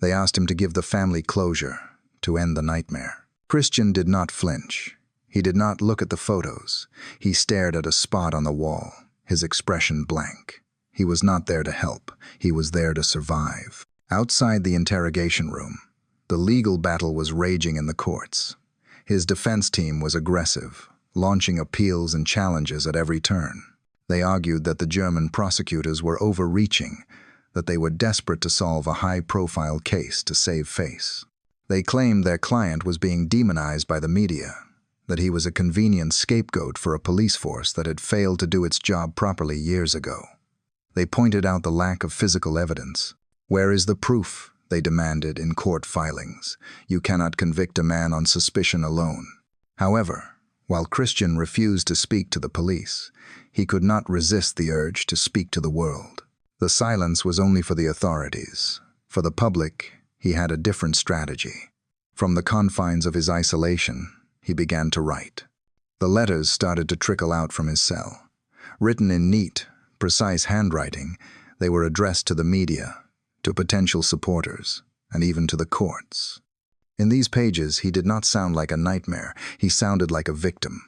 They asked him to give the family closure, to end the nightmare. Christian did not flinch. He did not look at the photos. He stared at a spot on the wall, his expression blank. He was not there to help. He was there to survive. Outside the interrogation room, the legal battle was raging in the courts. His defense team was aggressive, launching appeals and challenges at every turn. They argued that the German prosecutors were overreaching, that they were desperate to solve a high-profile case to save face. They claimed their client was being demonized by the media, that he was a convenient scapegoat for a police force that had failed to do its job properly years ago. They pointed out the lack of physical evidence. "Where is the proof?" they demanded in court filings. "You cannot convict a man on suspicion alone." However, while Christian refused to speak to the police, he could not resist the urge to speak to the world. The silence was only for the authorities. For the public, he had a different strategy. From the confines of his isolation, he began to write. The letters started to trickle out from his cell. Written in neat, precise handwriting, they were addressed to the media, to potential supporters, and even to the courts. In these pages, he did not sound like a nightmare. He sounded like a victim.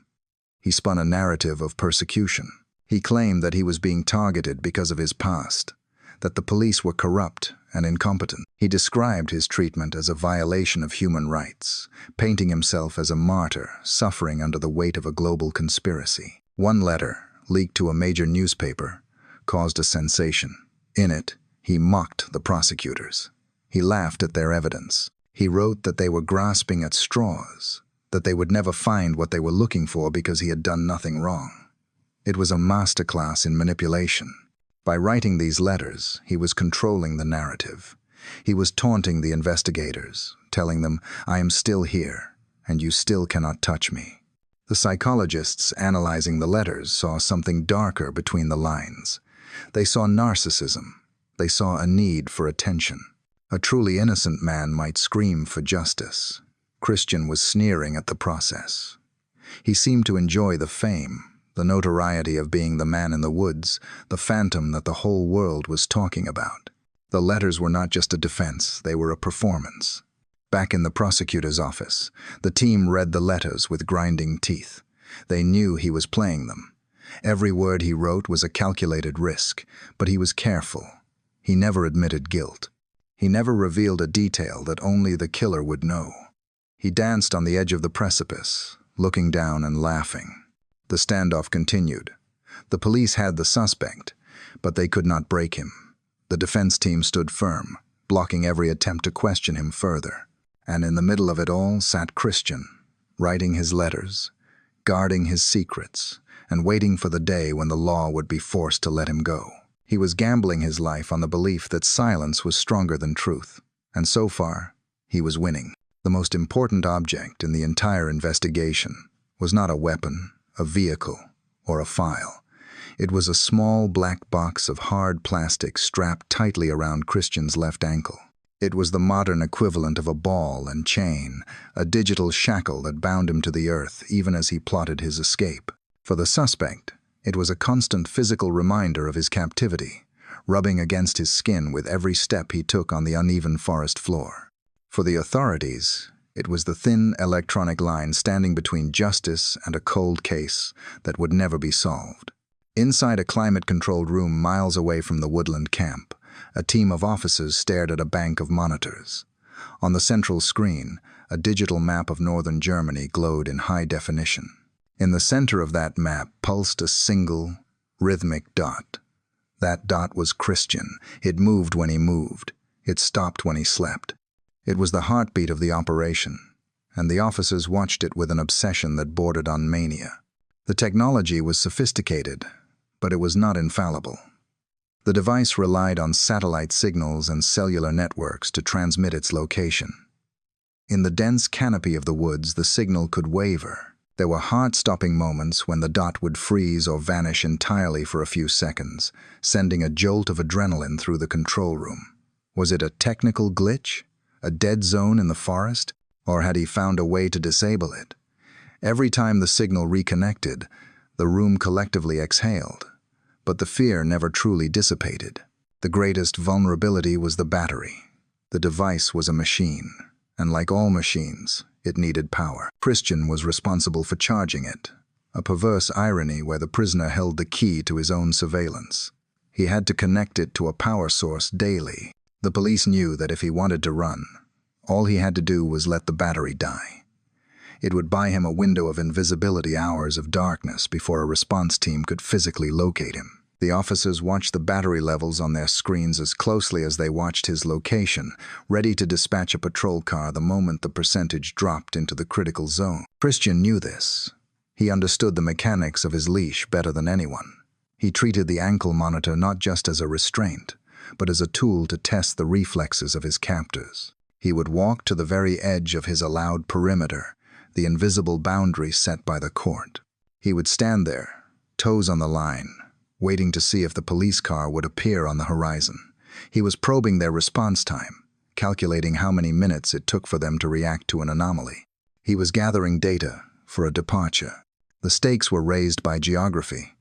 He spun a narrative of persecution. He claimed that he was being targeted because of his past, that the police were corrupt and incompetent. He described his treatment as a violation of human rights, painting himself as a martyr suffering under the weight of a global conspiracy. One letter, leaked to a major newspaper, caused a sensation. In it, he mocked the prosecutors. He laughed at their evidence. He wrote that they were grasping at straws, that they would never find what they were looking for because he had done nothing wrong. It was a masterclass in manipulation. By writing these letters, he was controlling the narrative. He was taunting the investigators, telling them, "I am still here, and you still cannot touch me." The psychologists analyzing the letters saw something darker between the lines. They saw narcissism. They saw a need for attention. A truly innocent man might scream for justice. Christian was sneering at the process. He seemed to enjoy the fame, the notoriety of being the man in the woods, the phantom that the whole world was talking about. The letters were not just a defense, they were a performance. Back in the prosecutor's office, the team read the letters with grinding teeth. They knew he was playing them. Every word he wrote was a calculated risk, but he was careful. He never admitted guilt. He never revealed a detail that only the killer would know. He danced on the edge of the precipice, looking down and laughing. The standoff continued. The police had the suspect, but they could not break him. The defense team stood firm, blocking every attempt to question him further. And in the middle of it all sat Christian, writing his letters, guarding his secrets, and waiting for the day when the law would be forced to let him go. He was gambling his life on the belief that silence was stronger than truth, and so far, he was winning. The most important object in the entire investigation was not a weapon, a vehicle, or a file. It was a small black box of hard plastic strapped tightly around Christian's left ankle. It was the modern equivalent of a ball and chain, a digital shackle that bound him to the earth even as he plotted his escape. For the suspect, it was a constant physical reminder of his captivity, rubbing against his skin with every step he took on the uneven forest floor. For the authorities, it was the thin electronic line standing between justice and a cold case that would never be solved. Inside a climate-controlled room miles away from the woodland camp, a team of officers stared at a bank of monitors. On the central screen, a digital map of northern Germany glowed in high definition. In the center of that map pulsed a single, rhythmic dot. That dot was Christian. It moved when he moved. It stopped when he slept. It was the heartbeat of the operation, and the officers watched it with an obsession that bordered on mania. The technology was sophisticated, but it was not infallible. The device relied on satellite signals and cellular networks to transmit its location. In the dense canopy of the woods, the signal could waver. There were heart-stopping moments when the dot would freeze or vanish entirely for a few seconds, sending a jolt of adrenaline through the control room. Was it a technical glitch? A dead zone in the forest? Or had he found a way to disable it? Every time the signal reconnected, the room collectively exhaled. But the fear never truly dissipated. The greatest vulnerability was the battery. The device was a machine, and like all machines, it needed power. Christian was responsible for charging it, a perverse irony where the prisoner held the key to his own surveillance. He had to connect it to a power source daily. The police knew that if he wanted to run, all he had to do was let the battery die. It would buy him a window of invisibility, hours of darkness before a response team could physically locate him. The officers watched the battery levels on their screens as closely as they watched his location, ready to dispatch a patrol car the moment the percentage dropped into the critical zone. Christian knew this. He understood the mechanics of his leash better than anyone. He treated the ankle monitor not just as a restraint, but as a tool to test the reflexes of his captors. He would walk to the very edge of his allowed perimeter, the invisible boundary set by the court. He would stand there, toes on the line, waiting to see if the police car would appear on the horizon. He was probing their response time, calculating how many minutes it took for them to react to an anomaly. He was gathering data for a departure. The stakes were raised by geography.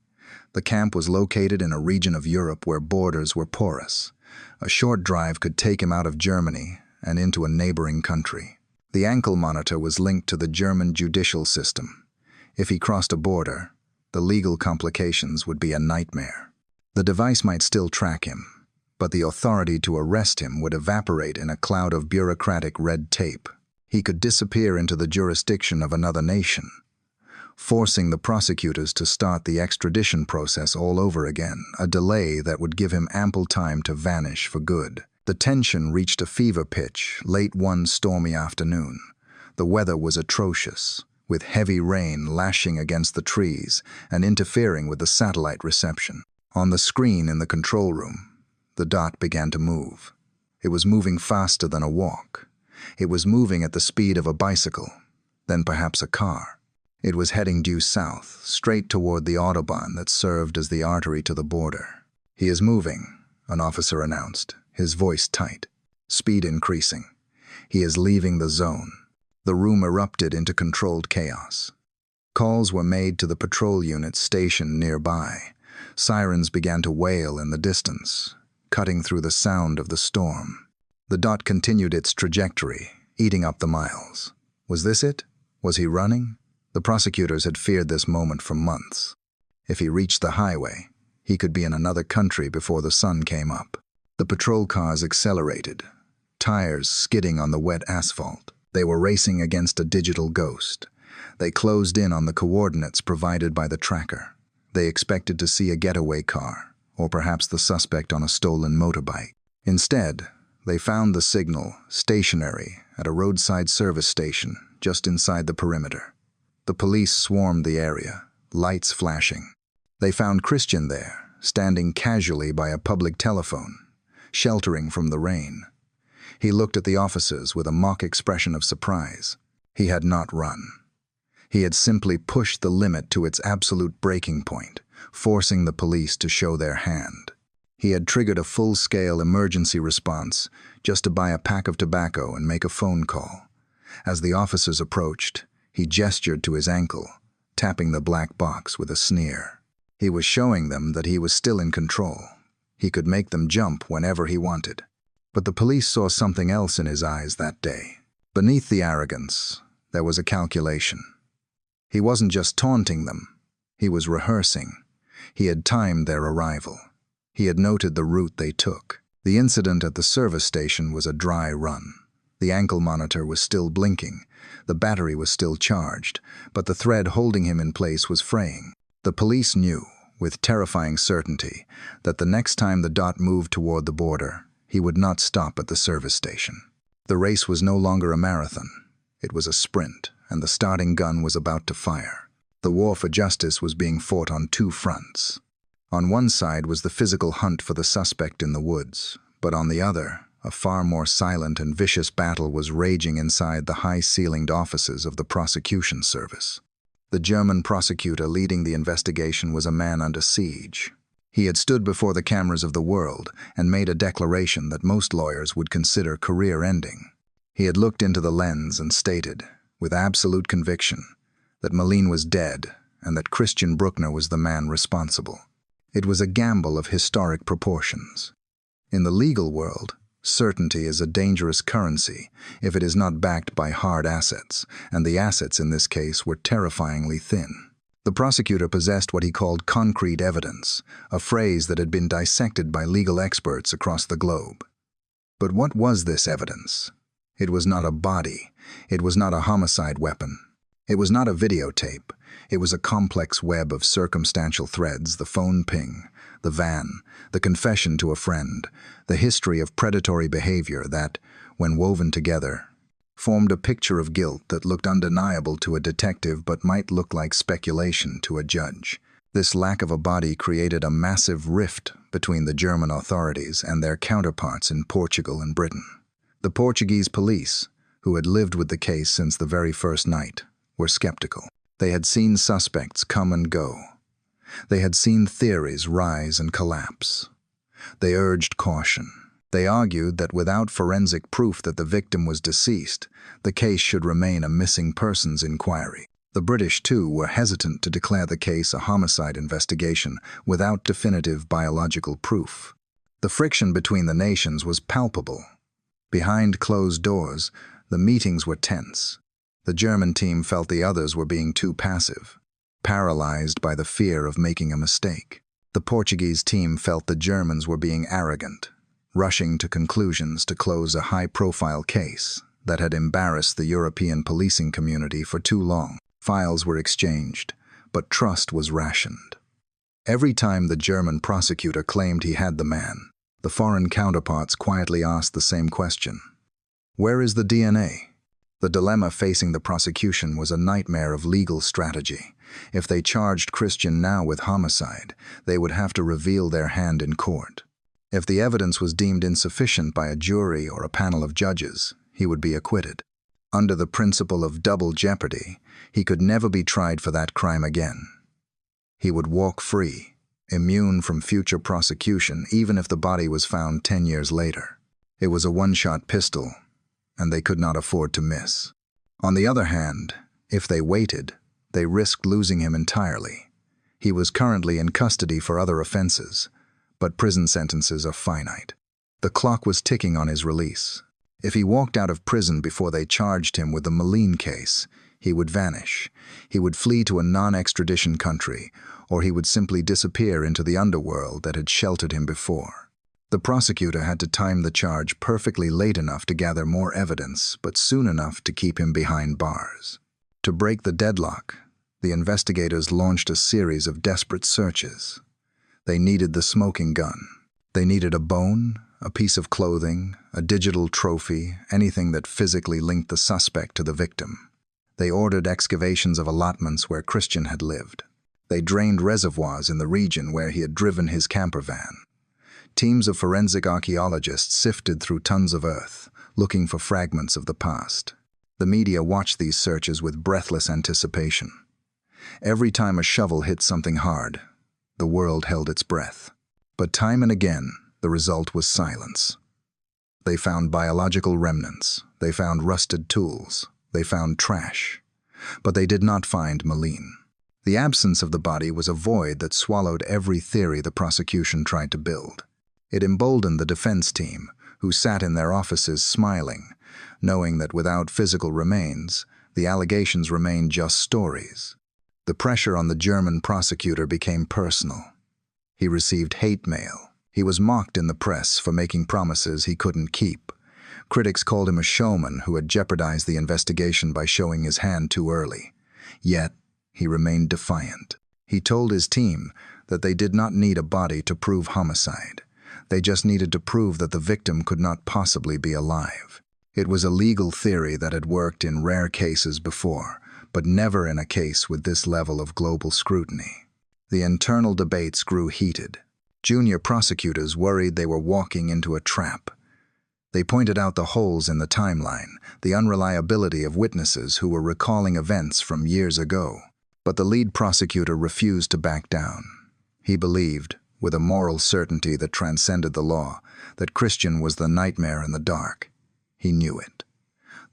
The camp was located in a region of Europe where borders were porous. A short drive could take him out of Germany and into a neighboring country. The ankle monitor was linked to the German judicial system. If he crossed a border, the legal complications would be a nightmare. The device might still track him, but the authority to arrest him would evaporate in a cloud of bureaucratic red tape. He could disappear into the jurisdiction of another nation, forcing the prosecutors to start the extradition process all over again, a delay that would give him ample time to vanish for good. The tension reached a fever pitch late one stormy afternoon. The weather was atrocious, with heavy rain lashing against the trees and interfering with the satellite reception. On the screen in the control room, the dot began to move. It was moving faster than a walk. It was moving at the speed of a bicycle, then perhaps a car. It was heading due south, straight toward the autobahn that served as the artery to the border. "He is moving," an officer announced, his voice tight. Speed increasing. "He is leaving the zone." The room erupted into controlled chaos. Calls were made to the patrol units stationed nearby. Sirens began to wail in the distance, cutting through the sound of the storm. The dot continued its trajectory, eating up the miles. Was this it? Was he running? The prosecutors had feared this moment for months. If he reached the highway, he could be in another country before the sun came up. The patrol cars accelerated, tires skidding on the wet asphalt. They were racing against a digital ghost. They closed in on the coordinates provided by the tracker. They expected to see a getaway car, or perhaps the suspect on a stolen motorbike. Instead, they found the signal stationary at a roadside service station just inside the perimeter. The police swarmed the area, lights flashing. They found Christian there, standing casually by a public telephone, sheltering from the rain. He looked at the officers with a mock expression of surprise. He had not run. He had simply pushed the limit to its absolute breaking point, forcing the police to show their hand. He had triggered a full-scale emergency response just to buy a pack of tobacco and make a phone call. As the officers approached, he gestured to his ankle, tapping the black box with a sneer. He was showing them that he was still in control. He could make them jump whenever he wanted. But the police saw something else in his eyes that day. Beneath the arrogance, there was a calculation. He wasn't just taunting them. He was rehearsing. He had timed their arrival. He had noted the route they took. The incident at the service station was a dry run. The ankle monitor was still blinking. The battery was still charged, but the thread holding him in place was fraying. The police knew, with terrifying certainty, that the next time the dot moved toward the border, he would not stop at the service station. The race was no longer a marathon. It was a sprint, and the starting gun was about to fire. The war for justice was being fought on two fronts. On one side was the physical hunt for the suspect in the woods, but on the other, a far more silent and vicious battle was raging inside the high-ceilinged offices of the prosecution service. The German prosecutor leading the investigation was a man under siege. He had stood before the cameras of the world and made a declaration that most lawyers would consider career-ending. He had looked into the lens and stated, with absolute conviction, that Madeleine was dead and that Christian Bruckner was the man responsible. It was a gamble of historic proportions. In the legal world, certainty is a dangerous currency if it is not backed by hard assets, and the assets in this case were terrifyingly thin. The prosecutor possessed what he called concrete evidence, a phrase that had been dissected by legal experts across the globe. But what was this evidence? It was not a body. It was not a homicide weapon. It was not a videotape. It was a complex web of circumstantial threads: the phone ping, the van, the confession to a friend, the history of predatory behavior that, when woven together, formed a picture of guilt that looked undeniable to a detective but might look like speculation to a judge. This lack of a body created a massive rift between the German authorities and their counterparts in Portugal and Britain. The Portuguese police, who had lived with the case since the very first night, were skeptical. They had seen suspects come and go. They had seen theories rise and collapse. They urged caution. They argued that without forensic proof that the victim was deceased, the case should remain a missing persons inquiry. The British, too, were hesitant to declare the case a homicide investigation without definitive biological proof. The friction between the nations was palpable. Behind closed doors, the meetings were tense. The German team felt the others were being too passive, paralyzed by the fear of making a mistake. The Portuguese team felt the Germans were being arrogant, rushing to conclusions to close a high-profile case that had embarrassed the European policing community for too long. Files were exchanged, but trust was rationed. Every time the German prosecutor claimed he had the man, the foreign counterparts quietly asked the same question: where is the DNA? The dilemma facing the prosecution was a nightmare of legal strategy. If they charged Christian now with homicide, they would have to reveal their hand in court. If the evidence was deemed insufficient by a jury or a panel of judges, he would be acquitted. Under the principle of double jeopardy, he could never be tried for that crime again. He would walk free, immune from future prosecution, even if the body was found 10 years later. It was a one-shot pistol, and they could not afford to miss. On the other hand, if they waited, they risked losing him entirely. He was currently in custody for other offenses, but prison sentences are finite. The clock was ticking on his release. If he walked out of prison before they charged him with the Madeleine case, he would vanish. He would flee to a non-extradition country, or he would simply disappear into the underworld that had sheltered him before. The prosecutor had to time the charge perfectly late enough to gather more evidence, but soon enough to keep him behind bars. To break the deadlock, the investigators launched a series of desperate searches. They needed the smoking gun. They needed a bone, a piece of clothing, a digital trophy, anything that physically linked the suspect to the victim. They ordered excavations of allotments where Christian had lived. They drained reservoirs in the region where he had driven his camper van. Teams of forensic archaeologists sifted through tons of earth, looking for fragments of the past. The media watched these searches with breathless anticipation. Every time a shovel hit something hard, the world held its breath. But time and again, the result was silence. They found biological remnants. They found rusted tools. They found trash. But they did not find Madeleine. The absence of the body was a void that swallowed every theory the prosecution tried to build. It emboldened the defense team, who sat in their offices smiling, knowing that without physical remains, the allegations remained just stories. The pressure on the German prosecutor became personal. He received hate mail. He was mocked in the press for making promises he couldn't keep. Critics called him a showman who had jeopardized the investigation by showing his hand too early. Yet, he remained defiant. He told his team that they did not need a body to prove homicide. They just needed to prove that the victim could not possibly be alive. It was a legal theory that had worked in rare cases before, but never in a case with this level of global scrutiny. The internal debates grew heated. Junior prosecutors worried they were walking into a trap. They pointed out the holes in the timeline, the unreliability of witnesses who were recalling events from years ago. But the lead prosecutor refused to back down. He believed, with a moral certainty that transcended the law, that Christian was the nightmare in the dark. He knew it.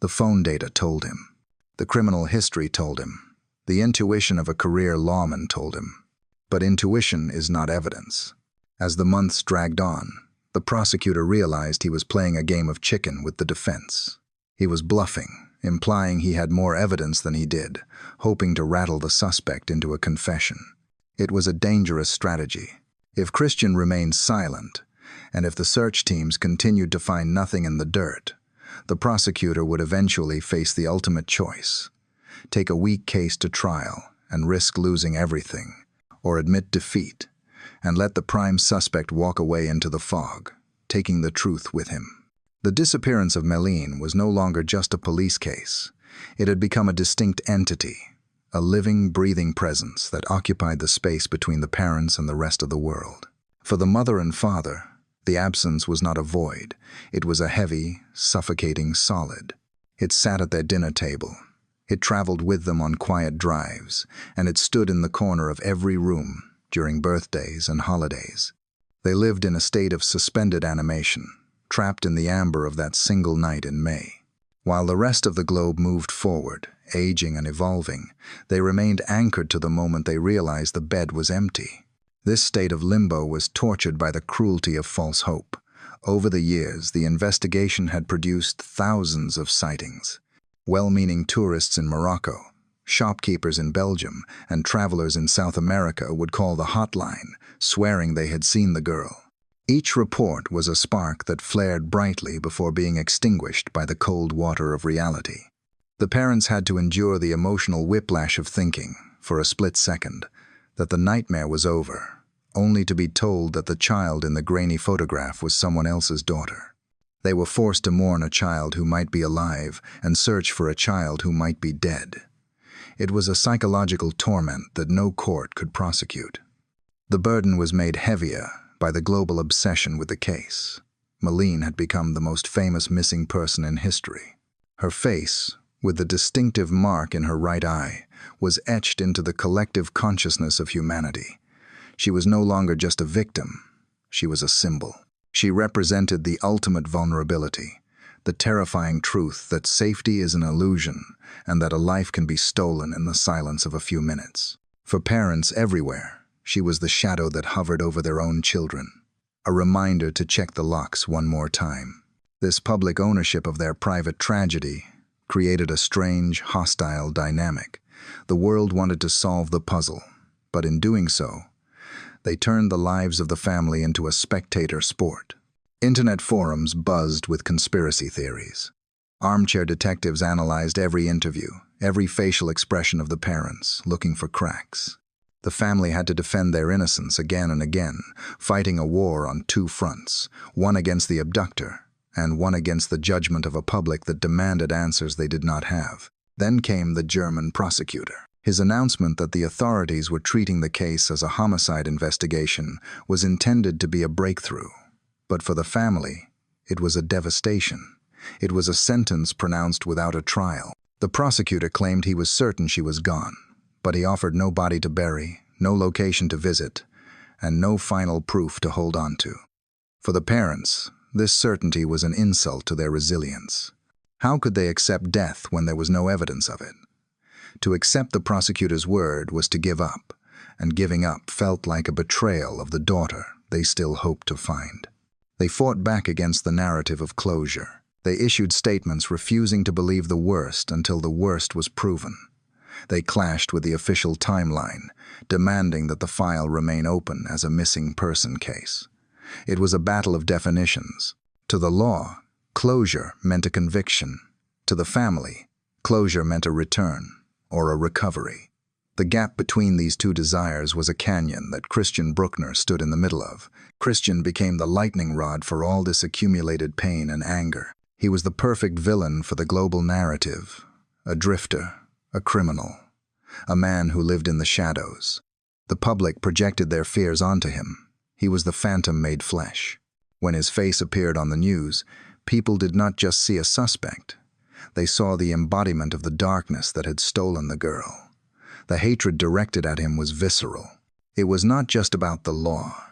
The phone data told him. The criminal history told him. The intuition of a career lawman told him. But intuition is not evidence. As the months dragged on, the prosecutor realized he was playing a game of chicken with the defense. He was bluffing, implying he had more evidence than he did, hoping to rattle the suspect into a confession. It was a dangerous strategy. If Christian remained silent, and if the search teams continued to find nothing in the dirt, the prosecutor would eventually face the ultimate choice: take a weak case to trial and risk losing everything, or admit defeat and let the prime suspect walk away into the fog, taking the truth with him. The disappearance of Madeleine was no longer just a police case. It had become a distinct entity, a living, breathing presence that occupied the space between the parents and the rest of the world. For the mother and father, the absence was not a void. It was a heavy, suffocating solid. It sat at their dinner table. It traveled with them on quiet drives, and it stood in the corner of every room during birthdays and holidays. They lived in a state of suspended animation, trapped in the amber of that single night in May. While the rest of the globe moved forward, aging and evolving, they remained anchored to the moment they realized the bed was empty. This state of limbo was tortured by the cruelty of false hope. Over the years, the investigation had produced thousands of sightings. Well-meaning tourists in Morocco, shopkeepers in Belgium, and travelers in South America would call the hotline, swearing they had seen the girl. Each report was a spark that flared brightly before being extinguished by the cold water of reality. The parents had to endure the emotional whiplash of thinking, for a split second, that the nightmare was over, only to be told that the child in the grainy photograph was someone else's daughter. They were forced to mourn a child who might be alive and search for a child who might be dead. It was a psychological torment that no court could prosecute. The burden was made heavier by the global obsession with the case. Madeleine had become the most famous missing person in history. Her face, with the distinctive mark in her right eye, was etched into the collective consciousness of humanity. She was no longer just a victim. She was a symbol. She represented the ultimate vulnerability, the terrifying truth that safety is an illusion and that a life can be stolen in the silence of a few minutes. For parents everywhere, she was the shadow that hovered over their own children, a reminder to check the locks one more time. This public ownership of their private tragedy created a strange, hostile dynamic. The world wanted to solve the puzzle, but in doing so, they turned the lives of the family into a spectator sport. Internet forums buzzed with conspiracy theories. Armchair detectives analyzed every interview, every facial expression of the parents, looking for cracks. The family had to defend their innocence again and again, fighting a war on two fronts, one against the abductor and one against the judgment of a public that demanded answers they did not have. Then came the German prosecutor. His announcement that the authorities were treating the case as a homicide investigation was intended to be a breakthrough. But for the family, it was a devastation. It was a sentence pronounced without a trial. The prosecutor claimed he was certain she was gone, but he offered no body to bury, no location to visit, and no final proof to hold on to. For the parents, this certainty was an insult to their resilience. How could they accept death when there was no evidence of it? To accept the prosecutor's word was to give up, and giving up felt like a betrayal of the daughter they still hoped to find. They fought back against the narrative of closure. They issued statements refusing to believe the worst until the worst was proven. They clashed with the official timeline, demanding that the file remain open as a missing person case. It was a battle of definitions. To the law, closure meant a conviction. To the family, closure meant a return or a recovery. The gap between these two desires was a canyon that Christian Bruckner stood in the middle of. Christian became the lightning rod for all this accumulated pain and anger. He was the perfect villain for the global narrative, a drifter, a criminal, a man who lived in the shadows. The public projected their fears onto him. He was the phantom made flesh. When his face appeared on the news, people did not just see a suspect. They saw the embodiment of the darkness that had stolen the girl. The hatred directed at him was visceral. It was not just about the law.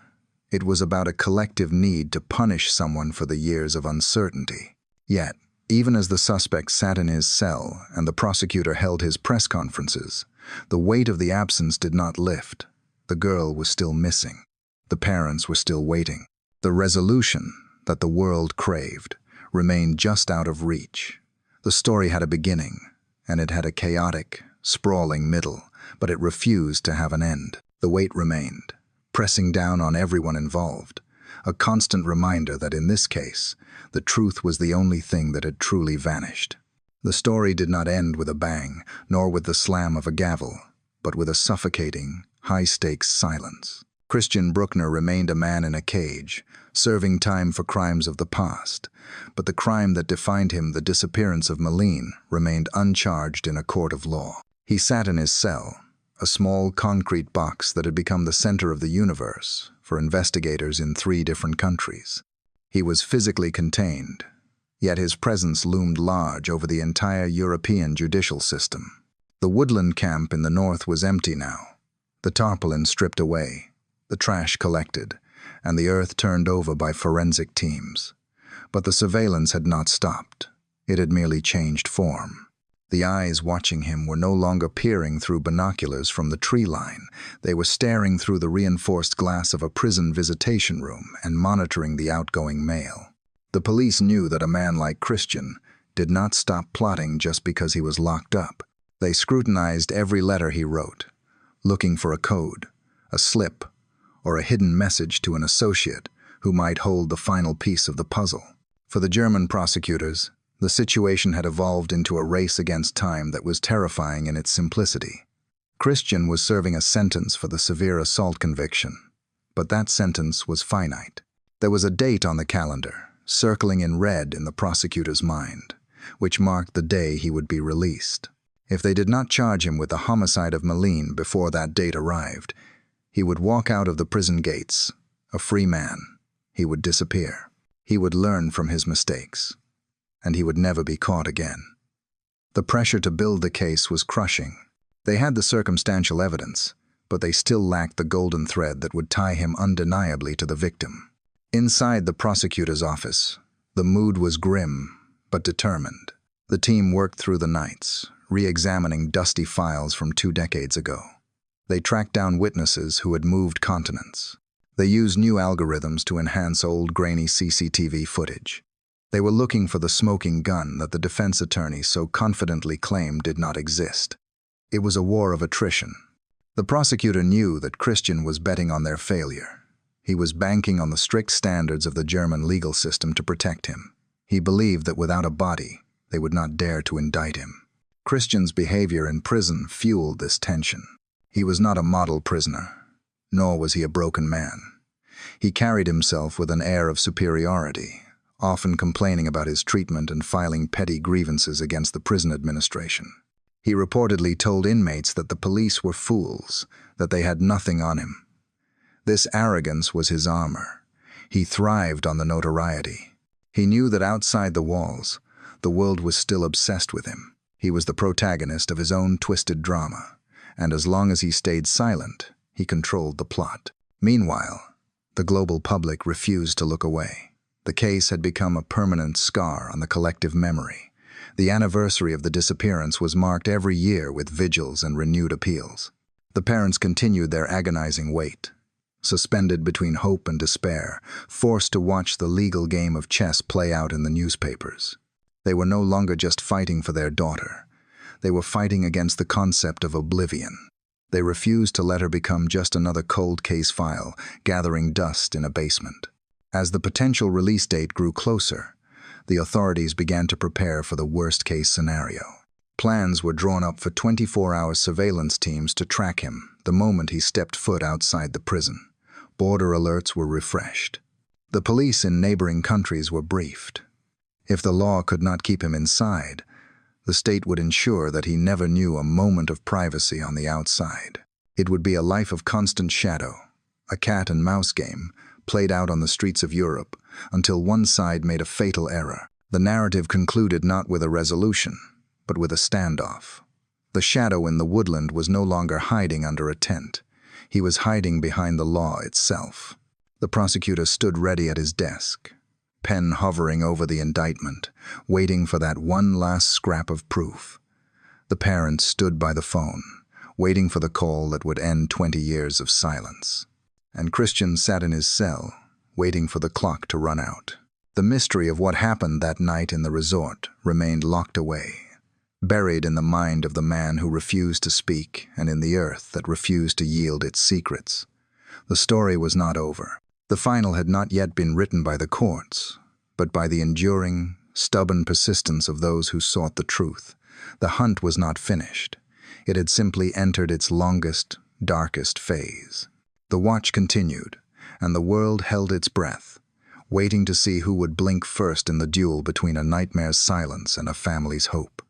It was about a collective need to punish someone for the years of uncertainty. Yet, even as the suspect sat in his cell and the prosecutor held his press conferences, the weight of the absence did not lift. The girl was still missing. The parents were still waiting. The resolution that the world craved remained just out of reach. The story had a beginning, and it had a chaotic, sprawling middle, but it refused to have an end. The weight remained, pressing down on everyone involved, a constant reminder that in this case, the truth was the only thing that had truly vanished. The story did not end with a bang, nor with the slam of a gavel, but with a suffocating, high-stakes silence. Christian Bruckner remained a man in a cage, serving time for crimes of the past, but the crime that defined him, the disappearance of Madeleine, remained uncharged in a court of law. He sat in his cell, a small concrete box that had become the center of the universe for investigators in 3 different countries. He was physically contained, yet his presence loomed large over the entire European judicial system. The woodland camp in the north was empty now, the tarpaulin stripped away, the trash collected, and the earth turned over by forensic teams. But the surveillance had not stopped. It had merely changed form. The eyes watching him were no longer peering through binoculars from the tree line. They were staring through the reinforced glass of a prison visitation room and monitoring the outgoing mail. The police knew that a man like Christian did not stop plotting just because he was locked up. They scrutinized every letter he wrote, looking for a code, a slip, or a hidden message to an associate who might hold the final piece of the puzzle. For the German prosecutors, the situation had evolved into a race against time that was terrifying in its simplicity. Christian was serving a sentence for the severe assault conviction, but that sentence was finite. There was a date on the calendar, circling in red in the prosecutor's mind, which marked the day he would be released. If they did not charge him with the homicide of Madeleine before that date arrived, he would walk out of the prison gates, a free man. He would disappear. He would learn from his mistakes, and he would never be caught again. The pressure to build the case was crushing. They had the circumstantial evidence, but they still lacked the golden thread that would tie him undeniably to the victim. Inside the prosecutor's office, the mood was grim but determined. The team worked through the nights, re-examining dusty files from 2 decades ago. They tracked down witnesses who had moved continents. They used new algorithms to enhance old grainy CCTV footage. They were looking for the smoking gun that the defense attorney so confidently claimed did not exist. It was a war of attrition. The prosecutor knew that Christian was betting on their failure. He was banking on the strict standards of the German legal system to protect him. He believed that without a body, they would not dare to indict him. Christian's behavior in prison fueled this tension. He was not a model prisoner, nor was he a broken man. He carried himself with an air of superiority, often complaining about his treatment and filing petty grievances against the prison administration. He reportedly told inmates that the police were fools, that they had nothing on him. This arrogance was his armor. He thrived on the notoriety. He knew that outside the walls, the world was still obsessed with him. He was the protagonist of his own twisted drama, and as long as he stayed silent, he controlled the plot. Meanwhile, the global public refused to look away. The case had become a permanent scar on the collective memory. The anniversary of the disappearance was marked every year with vigils and renewed appeals. The parents continued their agonizing wait, suspended between hope and despair, forced to watch the legal game of chess play out in the newspapers. They were no longer just fighting for their daughter. They were fighting against the concept of oblivion. They refused to let her become just another cold case file, gathering dust in a basement. As the potential release date grew closer, the authorities began to prepare for the worst-case scenario. Plans were drawn up for 24-hour surveillance teams to track him the moment he stepped foot outside the prison. Border alerts were refreshed. The police in neighboring countries were briefed. If the law could not keep him inside, the state would ensure that he never knew a moment of privacy on the outside. It would be a life of constant shadow, a cat-and-mouse game played out on the streets of Europe until one side made a fatal error. The narrative concluded not with a resolution, but with a standoff. The shadow in the woodland was no longer hiding under a tent. He was hiding behind the law itself. The prosecutor stood ready at his desk, pen hovering over the indictment, waiting for that one last scrap of proof. The parents stood by the phone, waiting for the call that would end 20 years of silence. And Christian sat in his cell, waiting for the clock to run out. The mystery of what happened that night in the resort remained locked away, buried in the mind of the man who refused to speak and in the earth that refused to yield its secrets. The story was not over. The final had not yet been written by the courts, but by the enduring, stubborn persistence of those who sought the truth. The hunt was not finished. It had simply entered its longest, darkest phase. The watch continued, and the world held its breath, waiting to see who would blink first in the duel between a nightmare's silence and a family's hope.